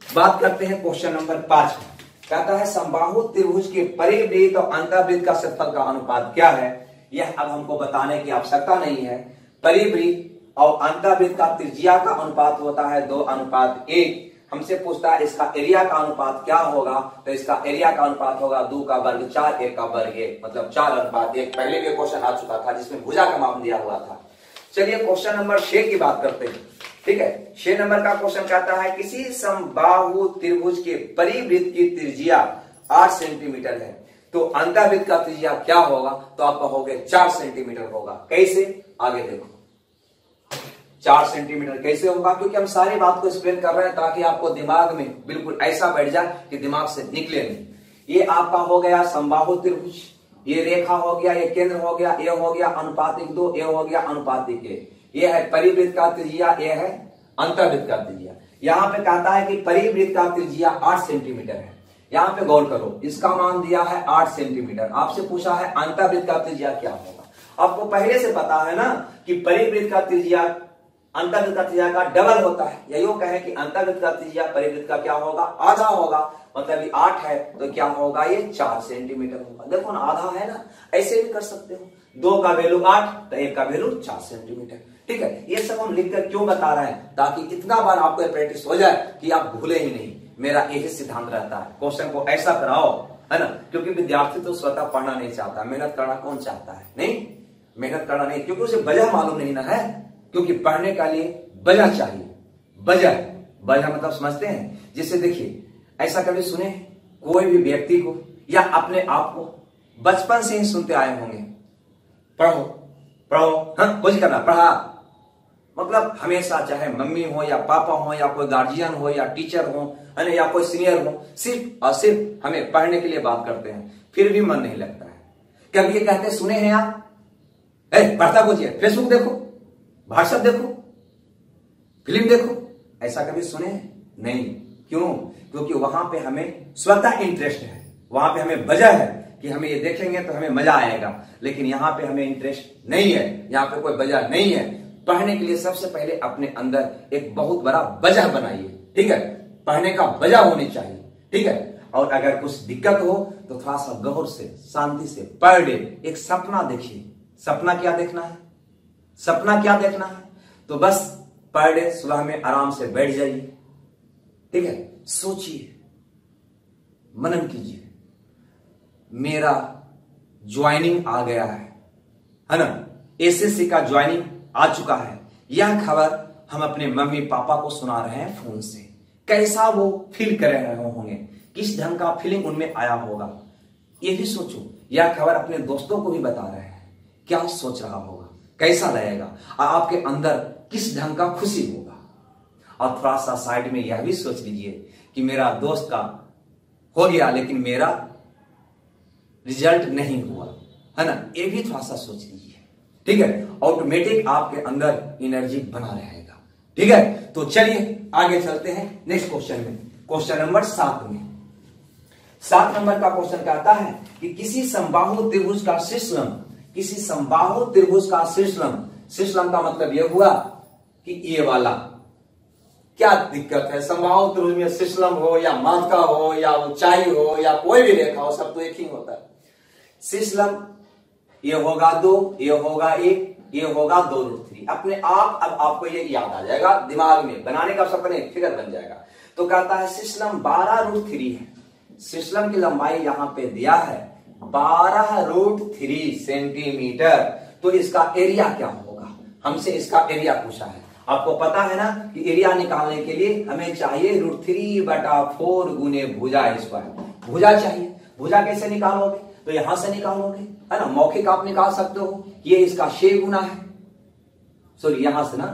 बात करते हैं क्वेश्चन नंबर 5 में। कहता है समबाहु त्रिभुज के परिवृत्त और अंतःवृत्त का क्षेत्रफल का अनुपात क्या है। यह अब हमको बताने की आवश्यकता नहीं है। परिवृत्त और अंतःवृत्त का त्रिज्या का अनुपात होता है 2:1। हमसे पूछता है इसका एरिया का अनुपात क्या होगा, तो इसका एरिया का अनुपात होगा 2 का वर्ग 4 1 का वर्ग 1, मतलब 4:1। पहले भी क्वेश्चन आ चुका था जिसमें भुजा का माप दिया हुआ था। चलिए क्वेश्चन नंबर 6 की बात करते हैं, ठीक है। 6 नंबर का क्वेश्चन कहता है किसी समबाहु त्रिभुज के परिवृत्त की त्रिज्या 8 सेंटीमीटर है, तो अंतःवृत्त का त्रिज्या क्या होगा, तो आप कहोगे 4 सेंटीमीटर होगा। कैसे, आगे देखो 4 सेंटीमीटर कैसे होगा, क्योंकि हम सारी बात को एक्सप्लेन कर रहे हैं ताकि आपको दिमाग में बिल्कुल ऐसा बैठ जाए कि दिमाग से निकले नहीं। ये आपका हो गया समबाहु त्रिभुज, ये रेखा हो गया, ये केंद्र हो गया, ये हो गया अनुपातिक 2, ये हो गया अनुपातिक 1। ये है परिवृत्त का त्रिज्या, ये है अंतःवृत्त का त्रिज्या। यहाँ पे कहता है कि परिवृत्त का त्रिज्या 8 सेंटीमीटर है। यहाँ पे गौर करो, इसका मान दिया है 8 सेंटीमीटर। आपसे पूछा है अंतःवृत्त का त्रिज्या क्या होगा। आपको पहले से पता है ना कि परिवृत्त का त्रिज्या अंतःवृत्त का त्रिज्या का डबल होता है, या यूं कहें कि अंतःवृत्त का त्रिज्या परिवृत्त का क्या होगा, आधा होगा। मतलब 8 है तो क्या होगा, ये 4 सेंटीमीटर होगा। देखो ना, आधा है ना, ऐसे भी कर सकते हो। 2 का वैल्यू 8 तो 1 का वैल्यू 4 सेंटीमीटर, ठीक है। ये सब हम लिखकर क्यों बता रहे हैं, ताकि इतना बार आपको प्रैक्टिस हो जाए कि आप भूले ही नहीं। मेरा यही सिद्धांत रहता है, क्वेश्चन को ऐसा कराओ, है ना, क्योंकि विद्यार्थी तो स्वतः पढ़ना नहीं चाहता, मेहनत करना कौन चाहता है, नहीं मेहनत करना नहीं, क्योंकि उसे वजह मालूम नहीं ना है। क्योंकि पढ़ने का लिए वजह चाहिए। वजह मतलब समझते हैं। जैसे देखिए, ऐसा कभी सुने कोई भी व्यक्ति को या अपने आप को बचपन से ही सुनते आए होंगे, पढ़ो पढ़ो, हाँ कुछ करना, पढ़ा, मतलब हमेशा, चाहे मम्मी हो या पापा हो या कोई गार्जियन हो या टीचर हो, है ना, या कोई सीनियर हो, सिर्फ और सिर्फ हमें पढ़ने के लिए बात करते हैं, फिर भी मन नहीं लगता है। कभी ये कहते सुने हैं आप, पढ़ता कुछ है, फेसबुक देखो, व्हाट्सएप देखो, फिल्म देखो, ऐसा कभी सुने नहीं। क्यों? क्योंकि वहां पे हमें स्वतः इंटरेस्ट है, वहां पे हमें वजह है कि हमें ये देखेंगे तो हमें मजा आएगा। लेकिन यहाँ पे हमें इंटरेस्ट नहीं है, यहाँ पे कोई वजह नहीं है। पढ़ने के लिए सबसे पहले अपने अंदर एक बहुत बड़ा वजह बनाइए, ठीक है। पढ़ने का वजह होनी चाहिए, ठीक है। और अगर कुछ दिक्कत हो तो थोड़ा सा गौर से, शांति से पर डे एक सपना देखिए। सपना क्या देखना है, सपना क्या देखना है, तो बस पर डे सुबह में आराम से बैठ जाइए, ठीक है। सोचिए, मनन कीजिए, मेरा ज्वाइनिंग आ गया है ना, एसएससी का ज्वाइनिंग आ चुका है। यह खबर हम अपने मम्मी पापा को सुना रहे हैं फोन से। कैसा वो फील कर रहे होंगे, किस ढंग का फीलिंग उनमें आया होगा, ये भी सोचो, यह खबर अपने दोस्तों को भी बता रहे हैं, क्या सोच रहा होगा, कैसा लगेगा, और आपके अंदर किस ढंग का खुशी होगा। और थोड़ा सा साइड में यह भी सोच लीजिए कि मेरा दोस्त का हो गया लेकिन मेरा रिजल्ट नहीं हुआ, है ना, ये भी थोड़ा सा सोच लीजिए, ठीक है। ऑटोमेटिक आपके अंदर एनर्जी बना रहेगा, ठीक है। तो चलिए आगे चलते हैं नेक्स्ट क्वेश्चन में, क्वेश्चन नंबर 7 में। 7 नंबर का क्वेश्चन कहता है कि किसी समबाहु त्रिभुज का शीर्षलम, किसी समबाहु त्रिभुज का शीर्षलम, शीर्षलम का मतलब यह हुआ कि ये वाला, क्या दिक्कत है, समबाहु त्रिभुज में शीर्षलम हो या माध्यिका हो या ऊंचाई हो या कोई भी रेखा हो, सब तो एक ही होता है। शीर्षलम ये होगा 2, ये होगा 1, ये होगा 2√3। अपने आप अब आपको ये याद आ जाएगा, दिमाग में बनाने का सपने फिगर बन जाएगा। तो कहता है शीर्षलम 12√3 है, शीर्षलम की लंबाई यहां पे दिया है 12√3 सेंटीमीटर। तो इसका एरिया क्या होगा, हमसे इसका एरिया पूछा है। आपको पता है ना कि एरिया निकालने के लिए हमें चाहिए √3/4 गुने भुजा स्क्वायर। भुजा चाहिए, भुजा कैसे निकालोगे, तो यहां से निकालोगे, है ना, मौखिक आप निकाल सकते हो, ये इसका 6 गुना है, सॉरी यहां से ना,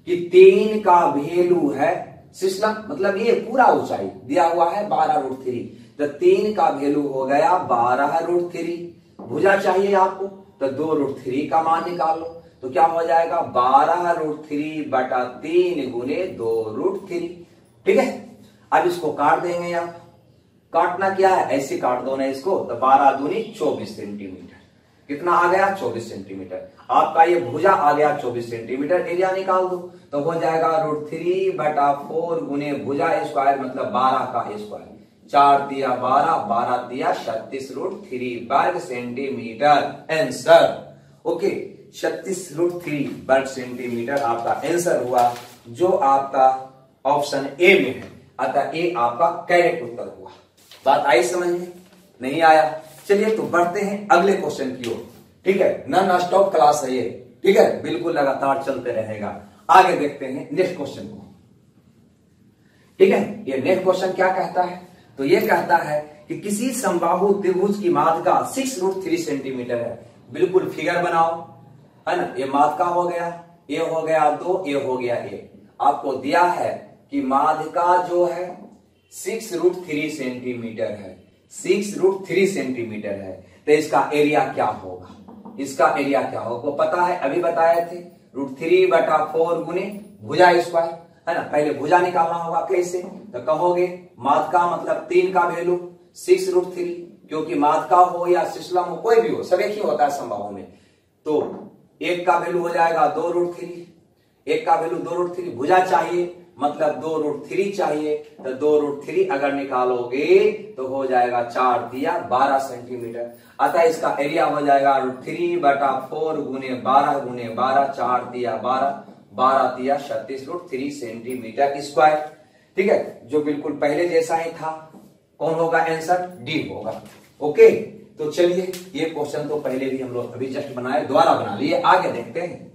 कि 3 का वैल्यू है शीर्षलम, मतलब ये पूरा ऊंचाई दिया हुआ है 12√3, तो 3 का वैल्यू हो गया 12√3। भुजा चाहिए आपको, तो 2√3 का मान निकाल लो, तो क्या हो जाएगा 12√3/3 गुने 2√3, ठीक है। अब इसको काट देंगे आप, काटना क्या है, ऐसे काट दो ना इसको, तो 12 दूनी 24 सेंटीमीटर, कितना आ गया 24 सेंटीमीटर। आपका ये भुजा आ गया 24 सेंटीमीटर, एरिया निकाल दो, तो हो जाएगा √3/4 गुने भुजा स्क्वायर, मतलब 12 का स्क्वायर, 4 दिया 12, 12 दिया 36√3 वर्ग सेंटीमीटर, आंसर। ओके, 36√3 वर्ग सेंटीमीटर आपका आंसर हुआ, जो आपका ऑप्शन ए में है, अतः ए आपका करेक्ट उत्तर हुआ। बात आई समझ में, नहीं आया, चलिए तो बढ़ते हैं अगले क्वेश्चन की ओर, ठीक है। नॉन स्टॉप क्लास है ये, ठीक है, बिल्कुल लगातार चलते रहेगा। आगे देखते हैं नेक्स्ट क्वेश्चन को, ठीक है। ये नेक्स्ट क्वेश्चन क्या कहता है, तो ये कहता है कि किसी समबाहु त्रिभुज की माध्यिका 6√3 सेंटीमीटर है। बिल्कुल फिगर बनाओ, है ना, ये माध्यिका हो गया, ये हो गया 2, ये हो गया 1। आपको दिया है कि माध्यिका जो है 6√3 सेंटीमीटर है, 6√3 सेंटीमीटर है, तो इसका एरिया क्या होगा, इसका एरिया क्या होगा, को पता है, अभी बताए थे, √3/4 गुने भुजा स्क्वायर, है ना। पहले भुजा निकालना होगा, कैसे, तो कहोगे माध्यिका मतलब 3 का वैल्यू 6√3, क्योंकि माध्यिका हो या शीर्षलम हो, कोई भी हो, सब एक ही होता है समबाहु में। तो 1 का वैल्यू हो जाएगा 2√3, 1 का वैल्यू 2√3, भुजा चाहिए मतलब 2√3 चाहिए, तो 2√3 अगर निकालोगे तो हो जाएगा 4 दिया 12 सेंटीमीटर, अतः इसका एरिया हो जाएगा √3/4 गुने 12 गुने 12, 4 दिया 12, 12 दिया 36√3 सेंटीमीटर स्क्वायर, ठीक है, जो बिल्कुल पहले जैसा ही था। कौन होगा आंसर, डी होगा। ओके, तो चलिए ये क्वेश्चन तो पहले भी हम लोग अभी जस्ट बनाए, दोबारा बना लिए, आगे देखते हैं।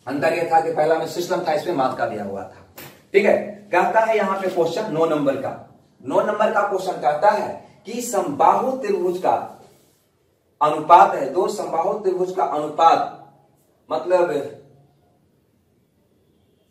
अंतर यह था कि पहला में शीर्षलम था, इसमें माध्यिका दिया हुआ था, ठीक है। कहता है यहाँ पे क्वेश्चन 9 नंबर का, 9 नंबर का क्वेश्चन कहता है कि समबाहु त्रिभुज का अनुपात है, 2 समबाहु त्रिभुज का अनुपात मतलब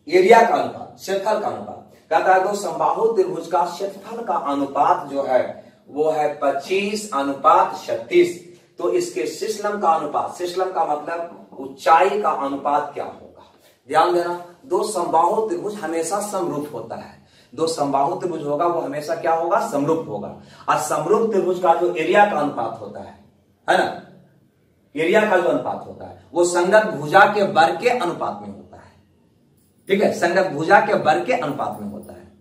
एरिया का अनुपात, क्षेत्रफल का अनुपात। कहता है 2 समबाहु त्रिभुज का क्षेत्रफल का अनुपात जो है वो है 25:36। तो इसके शीर्षलम का अनुपात, शीर्षलम का मतलब ऊंचाई का अनुपात क्या होगा। ध्यान देना, 2 समबाहु त्रिभुज हमेशा समरूप होता है, 2 समबाहु त्रिभुज होगा वो हमेशा क्या होगा, समरूप होगा। और समरूप त्रिभुज का जो एरिया का अनुपात होता है ना, एरिया का जो अनुपात होता है वो संगत भुजा के वर्ग के अनुपात में होता है, ठीक है, संगत भुजा के वर्ग के अनुपात में होता है,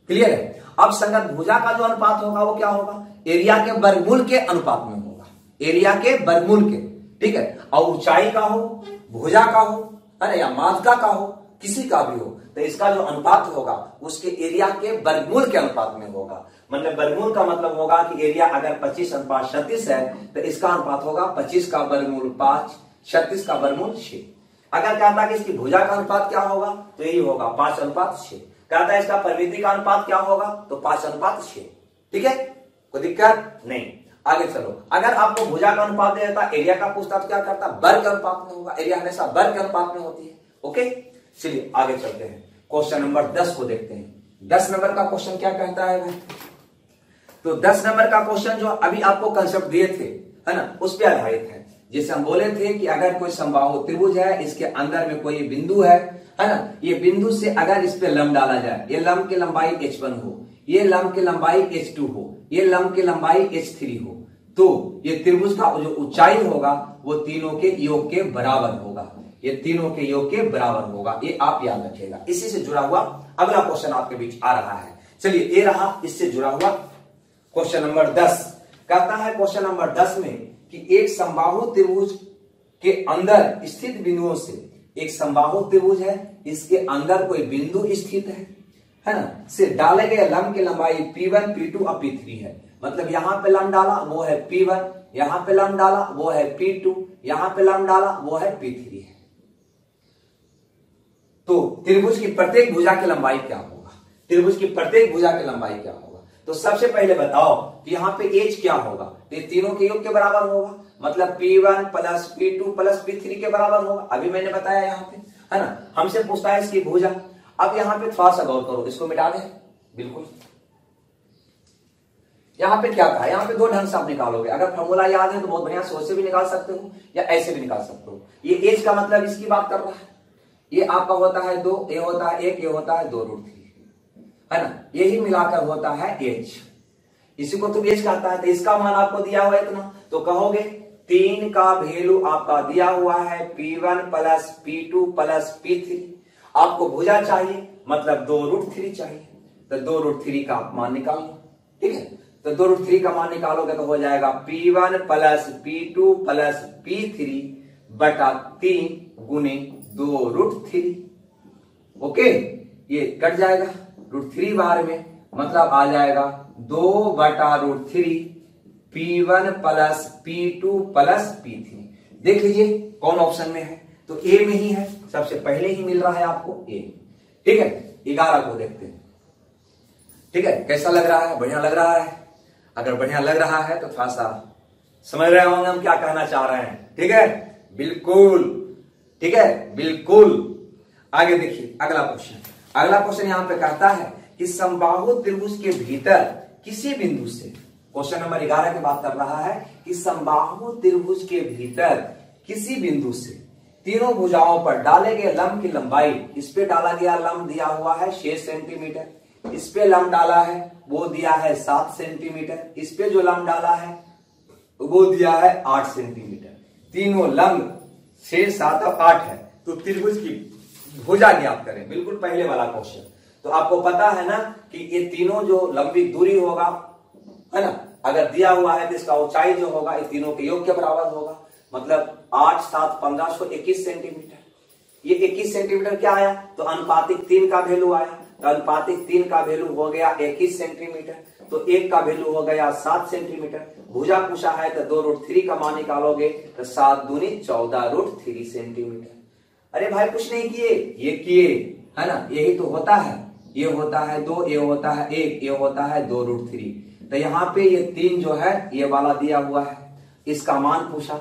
क्लियर है। अब संगत भुजा का जो अनुपात होगा वो क्या होगा, एरिया के वर्गमूल के अनुपात में होगा, एरिया के वर्गमूल के, ठीक है। और ऊंचाई का हो, भुजा का हो, है ना, या माध्यिका का हो, किसी का भी हो, तो इसका जो अनुपात होगा उसके एरिया के वर्गमूल के अनुपात में होगा। मतलब वर्गमूल का मतलब होगा कि एरिया अगर 25:36 है तो इसका अनुपात होगा 25 का वर्गमूल 5, 36 का वर्गमूल 6। अगर कहता है कि इसकी भुजा का अनुपात क्या होगा, तो यही होगा 5:6। कहता है इसका परिमिति का अनुपात क्या होगा, तो 5:6, ठीक है, कोई दिक्कत नहीं। आगे चलो, अगर आपको भुजा का अनुपात दे देता, एरिया का पूछता तो क्या करता, वर्ग के अनुपात में होगा, एरिया हमेशा वर्ग के अनुपात में होती है। ओके, चलिए आगे चलते हैं, क्वेश्चन नंबर 10 को देखते हैं। 10 नंबर का क्वेश्चन क्या कहता है भाई? तो 10 नंबर का क्वेश्चन जो अभी आपको कंसेप्ट दिए थे, है ना, उस पर आधारित है। जैसे हम बोले थे कि अगर कोई समबाहु त्रिभुज है, इसके अंदर में कोई बिंदु है ना, ये बिंदु से अगर इस पे लंब डाला जाए, ये लंब की लंबाई h1 हो, ये लंब की लंबाई h2 हो, ये लंब की लंबाई h3 हो, तो ये त्रिभुज का जो ऊंचाई होगा वो तीनों के योग के बराबर होगा, ये तीनों के योग के बराबर होगा, ये आप याद रखिएगा। इसी से जुड़ा हुआ अगला क्वेश्चन आपके बीच आ रहा है। चलिए, ये रहा इससे जुड़ा हुआ क्वेश्चन नंबर 10। कहता है क्वेश्चन नंबर 10 में कि एक समबाहु त्रिभुज के अंदर स्थित बिंदुओं से, एक समबाहु त्रिभुज है, इसके अंदर कोई बिंदु स्थित है ना, से डाले गए लंब की लंबाई P1, P2 और P3 है। मतलब यहां पे लंब डाला वो है P1, यहां पे लंब डाला वो है P2, यहां पे लंब डाला वो है P3 है। तो त्रिभुज की प्रत्येक भुजा की लंबाई क्या होगा, त्रिभुज की प्रत्येक भुजा की लंबाई क्या होगा? तो सबसे पहले बताओ कि यहाँ पे एज क्या होगा, तो ये तीनों के योग के बराबर होगा, मतलब P1 plus P2 plus P3 के बराबर होगा। अभी मैंने बताया यहाँ पे, है ना, हमसे पूछता है इसकी भुजा। अब यहाँ पे थोड़ा सा गौर करो, इसको मिटा दें, बिल्कुल। यहाँ पे क्या कहा, यहाँ पे दो ढंग से आप निकालोगे। अगर फॉर्मूला याद है तो बहुत बढ़िया, सोच से भी निकाल सकते हो या ऐसे भी निकाल सकते हो। ये एज का मतलब इसकी बात कर रहा है, ये आपका होता है 2, ये होता है 1, ये होता है 2√3, है ना, यही मिलाकर होता है एज। इसी को तुम एज कहता है। तो इसका मान आपको दिया हुआ है इतना, तो कहोगे 3 का वैल्यू आपका दिया हुआ है P1 plus P2 plus P3। आपको भुजा चाहिए, मतलब 2√3 चाहिए, तो 2√3 का मान निकाल लो। ठीक है, तो 2√3 का मान निकालोगे तो हो जाएगा P1 plus P2 plus P3 बटा 3 गुने 2√3। ओके, ये कट जाएगा √3 बार में, मतलब आ जाएगा 2 बटा √3 P1 plus P2 plus P3। देख लीजिए कौन ऑप्शन में है, तो ए में ही है, सबसे पहले ही मिल रहा है आपको ए। ठीक है, 11 को देखते हैं। ठीक है, कैसा लग रहा है? बढ़िया लग रहा है? अगर बढ़िया लग रहा है तो थोड़ा सा समझ रहे होंगे हम क्या कहना चाह रहे हैं। ठीक है, बिल्कुल, ठीक है, बिल्कुल। आगे देखिए अगला क्वेश्चन। अगला क्वेश्चन यहां पे कहता है कि समबाहु त्रिभुज के भीतर किसी बिंदु से, क्वेश्चन नंबर 11 की बात कर रहा है कि समबाहु त्रिभुज के भीतर किसी बिंदु से तीनों भुजाओं पर डाले गए लंब की लंबाई, इस पे डाला गया लंब दिया हुआ है 6 सेंटीमीटर, इस पे लंब डाला है वो दिया है 7 सेंटीमीटर, इस पे जो लंब डाला है वो दिया है 8 सेंटीमीटर। तीनों लंब 6, 7 और 8 है, तो त्रिभुज की भुजा ज्ञात करें। बिल्कुल पहले वाला क्वेश्चन। तो आपको पता है ना कि ये तीनों जो लंबी दूरी होगा, है ना, अगर दिया हुआ है तो इसका ऊंचाई जो होगा ये तीनों के योग के बराबर होगा, मतलब 8, 7, 15 को 21 सेंटीमीटर। ये 21 सेंटीमीटर क्या आया, तो अनुपातिक 3 का वैल्यू आया, तो अनुपातिक 3 का वैल्यू हो गया 21 सेंटीमीटर, तो 1 का वैल्यू हो गया 7 सेंटीमीटर। भुजा पूछा है तो 2√3 का मान निकालोगे तो 7 दूनी 14√3 सेंटीमीटर। अरे भाई कुछ नहीं किए, ये किए, है ना, यही तो होता है। ये होता है 2, ये होता है 1, ये होता है 2√3। तो यहाँ पे ये 3 जो है ये वाला दिया हुआ है, इसका मान पूछा,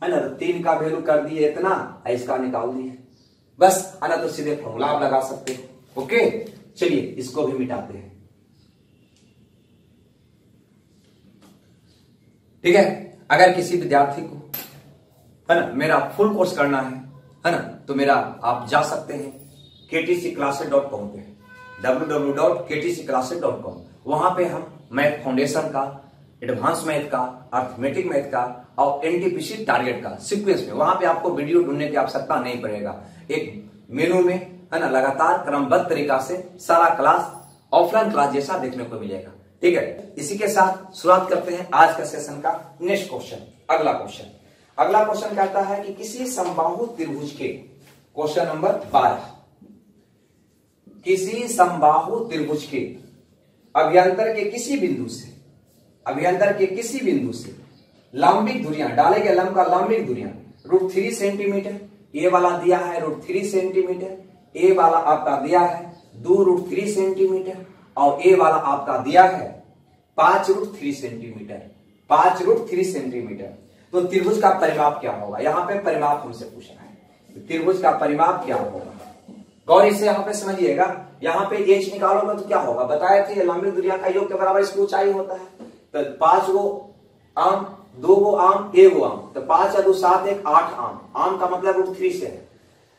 है ना, तो 3 का वैल्यू कर दिए इतना, इसका निकाल दिए बस, है ना। तो सीधे फॉर्मूला आप लगा सकते हो। ओके, चलिए इसको भी मिटाते हैं। ठीक है, अगर किसी विद्यार्थी को, है ना, मेरा फुल कोर्स करना है ना, तो मेरा आप जा सकते हैं ktcclasses.com पे, www.ktcclasses.com। वहां पे हम मैथ फाउंडेशन का, एडवांस मैथ का, अर्थमेटिक मैथ का और एनटीपीसी टारगेट का सीक्वेंस में, वहां पे आपको वीडियो ढूंढने की आवश्यकता नहीं पड़ेगा। एक मेनू में, है ना, लगातार क्रमबद्ध तरीका से सारा क्लास ऑफलाइन क्लास जैसा देखने को मिलेगा। ठीक है, इसी के साथ शुरुआत करते हैं आज का सेशन का नेक्स्ट क्वेश्चन। अगला क्वेश्चन कहता है कि किसी समबाहु त्रिभुज के, क्वेश्चन नंबर 12, किसी समबाहु त्रिभुज के अभ्यंतर के किसी बिंदु से लंबिक दूरियां, डाले गए लंब का लंबिक दूरियां √3 सेंटीमीटर, ए वाला दिया है √3 सेंटीमीटर, ए वाला आपका दिया है 2√3 सेंटीमीटर और ए वाला आपका दिया है 5√3 सेंटीमीटर। 5√3 सेंटीमीटर। तो त्रिभुज का परिमाप क्या होगा, यहाँ पे परिमाप हमसे पूछना है, त्रिभुज का परिमाप क्या होगा। गौर से यहाँ पे समझिएगा, यहाँ पे एच निकालोगे तो क्या होगा, बताए थे लंबी दूरियां का योग के बराबर इसकी ऊंचाई होता है। तो 5 गो आम, 2 गो आम, 1 गो आम, तो 5 या 2 7 1 8 आम, आम का मतलब √3 से है।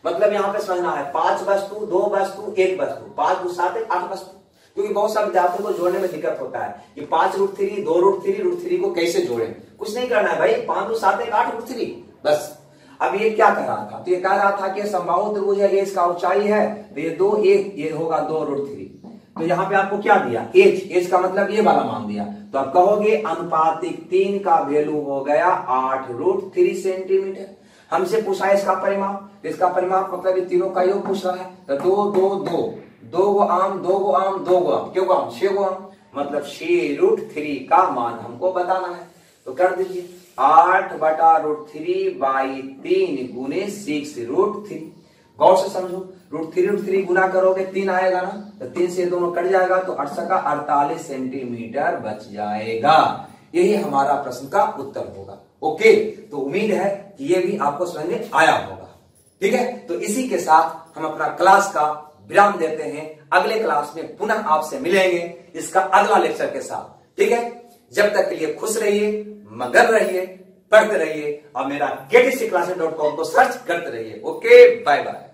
मतलब यहाँ पे समझना है 5 वस्तु, 2 वस्तु, 1 वस्तु, 5 2 7 1 8 वस्तु। क्योंकि बहुत सारे विद्यार्थियों को जोड़ने में दिक्कत होता है कि 5√3, 2√3, √3 को कैसे जोड़े। कुछ नहीं करना है भाई, 5 2 7 1 8√3 बस। अब ये क्या कह रहा था, तो ये कह रहा था कि समबाहु त्रिभुज है, ये इसका ऊंचाई है, तो ये 2 1 ये होगा 2√3। तो यहाँ पे आपको क्या दिया, एच का मतलब ये वाला मान दिया। तो आप कहोगे अनुपातिक 3 का वैल्यू हो गया 8√3 सेंटीमीटर। हमसे पूछा है इसका परिमाप, तो इसका परिमाप मतलब ये तीनों का योग पूछ रहा है। तो 2 2 2, 2 गो आम, 2 गो आम, 2 गो आम, क्यों गो आम, 6 गो आम, मतलब 6√3 का मान हमको बताना है। तो कर दीजिए 8/√3/3 गुने 6√3। गौर से समझो, √3 गुना करोगे 3 आएगा ना, तो 3 से दोनों कट जाएगा, तो 48 सेंटीमीटर बच जाएगा। यही हमारा प्रश्न का उत्तर होगा। ओके, तो उम्मीद है कि ये भी आपको समझ में आया होगा। ठीक है, तो इसी के साथ हम अपना क्लास का विराम देते हैं। अगले क्लास में पुनः आपसे मिलेंगे इसका अगला लेक्चर के साथ। ठीक है, जब तक के लिए खुश रहिए, मगन रहिए, पढ़ते रहिए और मेरा KTCclasses.com को सर्च करते रहिए। Okay, bye bye.